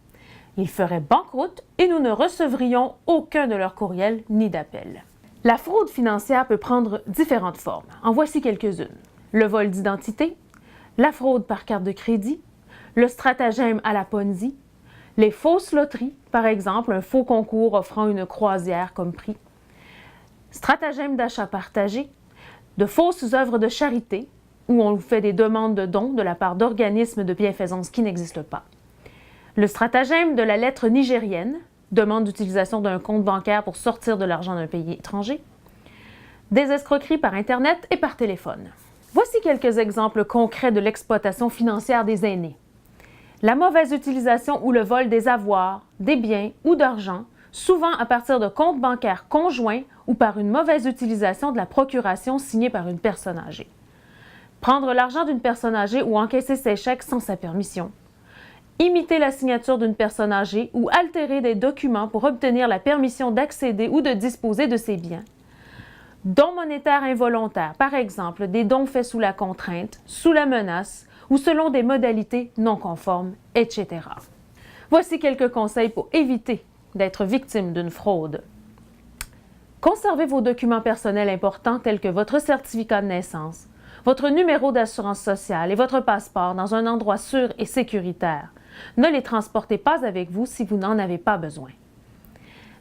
ils feraient banqueroute et nous ne recevrions aucun de leurs courriels ni d'appels. La fraude financière peut prendre différentes formes. En voici quelques-unes. Le vol d'identité, la fraude par carte de crédit, le stratagème à la Ponzi, les fausses loteries, par exemple un faux concours offrant une croisière comme prix, stratagème d'achat partagé, de fausses œuvres de charité, où on vous fait des demandes de dons de la part d'organismes de bienfaisance qui n'existent pas. Le stratagème de la lettre nigérienne, demande d'utilisation d'un compte bancaire pour sortir de l'argent d'un pays étranger. Des escroqueries par Internet et par téléphone. Voici quelques exemples concrets de l'exploitation financière des aînés. La mauvaise utilisation ou le vol des avoirs, des biens ou d'argent, souvent à partir de comptes bancaires conjoints ou par une mauvaise utilisation de la procuration signée par une personne âgée. Prendre l'argent d'une personne âgée ou encaisser ses chèques sans sa permission. Imiter la signature d'une personne âgée ou altérer des documents pour obtenir la permission d'accéder ou de disposer de ses biens. Dons monétaires involontaires, par exemple des dons faits sous la contrainte, sous la menace ou selon des modalités non conformes, etc. Voici quelques conseils pour éviter d'être victime d'une fraude. Conservez vos documents personnels importants tels que votre certificat de naissance, votre numéro d'assurance sociale et votre passeport dans un endroit sûr et sécuritaire. Ne les transportez pas avec vous si vous n'en avez pas besoin.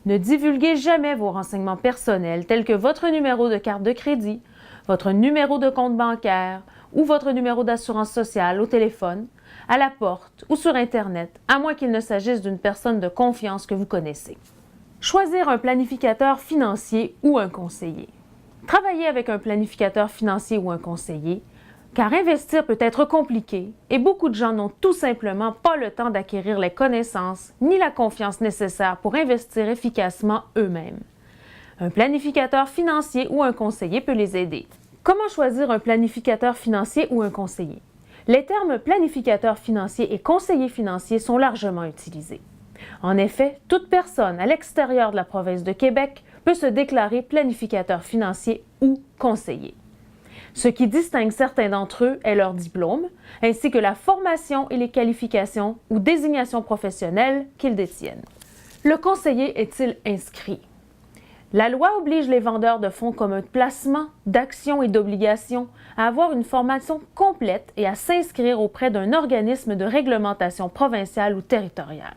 Ne divulguez jamais vos renseignements personnels tels que votre numéro de carte de crédit, votre numéro de compte bancaire ou votre numéro d'assurance sociale au téléphone, à la porte ou sur Internet, à moins qu'il ne s'agisse d'une personne de confiance que vous connaissez. Choisir un planificateur financier ou un conseiller. Travaillez avec un planificateur financier ou un conseiller, car investir peut être compliqué et beaucoup de gens n'ont tout simplement pas le temps d'acquérir les connaissances ni la confiance nécessaire pour investir efficacement eux-mêmes. Un planificateur financier ou un conseiller peut les aider. Comment choisir un planificateur financier ou un conseiller? Les termes planificateur financier et conseiller financier sont largement utilisés. En effet, toute personne à l'extérieur de la province de Québec peut se déclarer planificateur financier ou conseiller. Ce qui distingue certains d'entre eux est leur diplôme, ainsi que la formation et les qualifications ou désignations professionnelles qu'ils détiennent. Le conseiller est-il inscrit? La loi oblige les vendeurs de fonds communs de placement, d'actions et d'obligations à avoir une formation complète et à s'inscrire auprès d'un organisme de réglementation provinciale ou territoriale.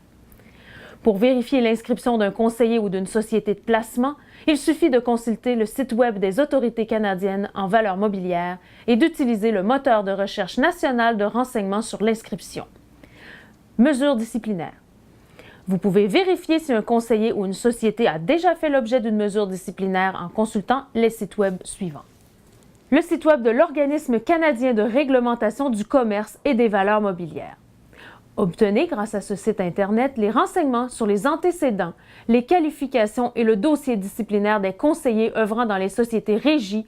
Pour vérifier l'inscription d'un conseiller ou d'une société de placement, il suffit de consulter le site Web des autorités canadiennes en valeurs mobilières et d'utiliser le moteur de recherche national de renseignement sur l'inscription. Mesures disciplinaires. Vous pouvez vérifier si un conseiller ou une société a déjà fait l'objet d'une mesure disciplinaire en consultant les sites Web suivants. Le site Web de l'Organisme canadien de réglementation du commerce et des valeurs mobilières. Obtenez, grâce à ce site Internet, les renseignements sur les antécédents, les qualifications et le dossier disciplinaire des conseillers œuvrant dans les sociétés régies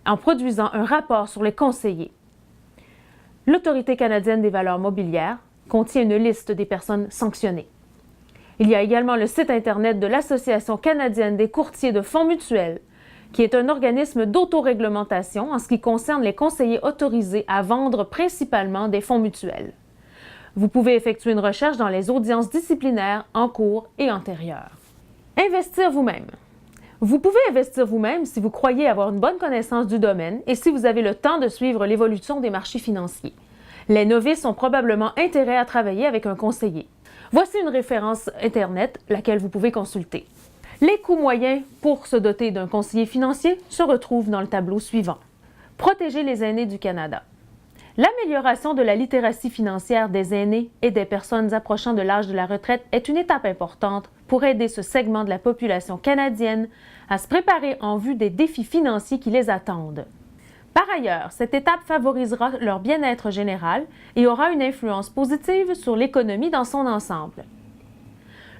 en produisant un rapport sur les conseillers. L'Autorité canadienne des valeurs mobilières contient une liste des personnes sanctionnées. Il y a également le site Internet de l'Association canadienne des courtiers de fonds mutuels, qui est un organisme d'autoréglementation en ce qui concerne les conseillers autorisés à vendre principalement des fonds mutuels. Vous pouvez effectuer une recherche dans les audiences disciplinaires en cours et antérieures. Investir vous-même. Vous pouvez investir vous-même si vous croyez avoir une bonne connaissance du domaine et si vous avez le temps de suivre l'évolution des marchés financiers. Les novices ont probablement intérêt à travailler avec un conseiller. Voici une référence Internet, laquelle vous pouvez consulter. Les coûts moyens pour se doter d'un conseiller financier se retrouvent dans le tableau suivant. Protéger les aînés du Canada. L'amélioration de la littératie financière des aînés et des personnes approchant de l'âge de la retraite est une étape importante pour aider ce segment de la population canadienne à se préparer en vue des défis financiers qui les attendent. Par ailleurs, cette étape favorisera leur bien-être général et aura une influence positive sur l'économie dans son ensemble.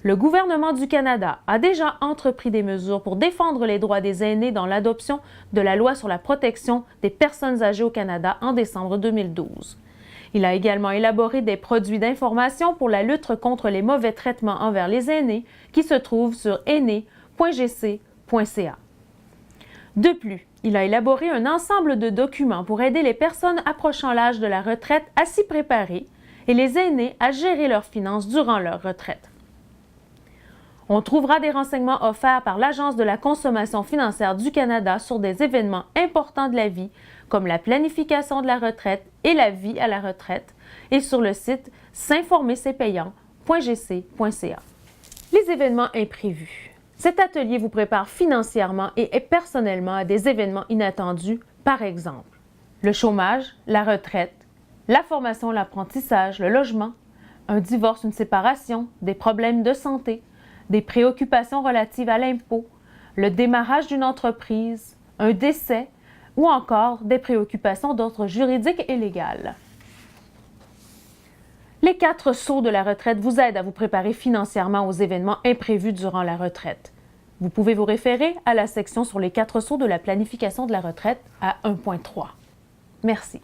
Le gouvernement du Canada a déjà entrepris des mesures pour défendre les droits des aînés dans l'adoption de la loi sur la protection des personnes âgées au Canada en décembre 2012. Il a également élaboré des produits d'information pour la lutte contre les mauvais traitements envers les aînés qui se trouvent sur aînés.gc.ca. De plus, il a élaboré un ensemble de documents pour aider les personnes approchant l'âge de la retraite à s'y préparer et les aînés à gérer leurs finances durant leur retraite. On trouvera des renseignements offerts par l'Agence de la consommation financière du Canada sur des événements importants de la vie, comme la planification de la retraite et la vie à la retraite, et sur le site s'informercestpayant.gc.ca. Les événements imprévus. Cet atelier vous prépare financièrement et personnellement à des événements inattendus, par exemple le chômage, la retraite, la formation, l'apprentissage, le logement, un divorce, une séparation, des problèmes de santé, des préoccupations relatives à l'impôt, le démarrage d'une entreprise, un décès ou encore des préoccupations d'ordre juridique et légal. Les 4 sauts de la retraite vous aident à vous préparer financièrement aux événements imprévus durant la retraite. Vous pouvez vous référer à la section sur les 4 sauts de la planification de la retraite à 1.3. Merci.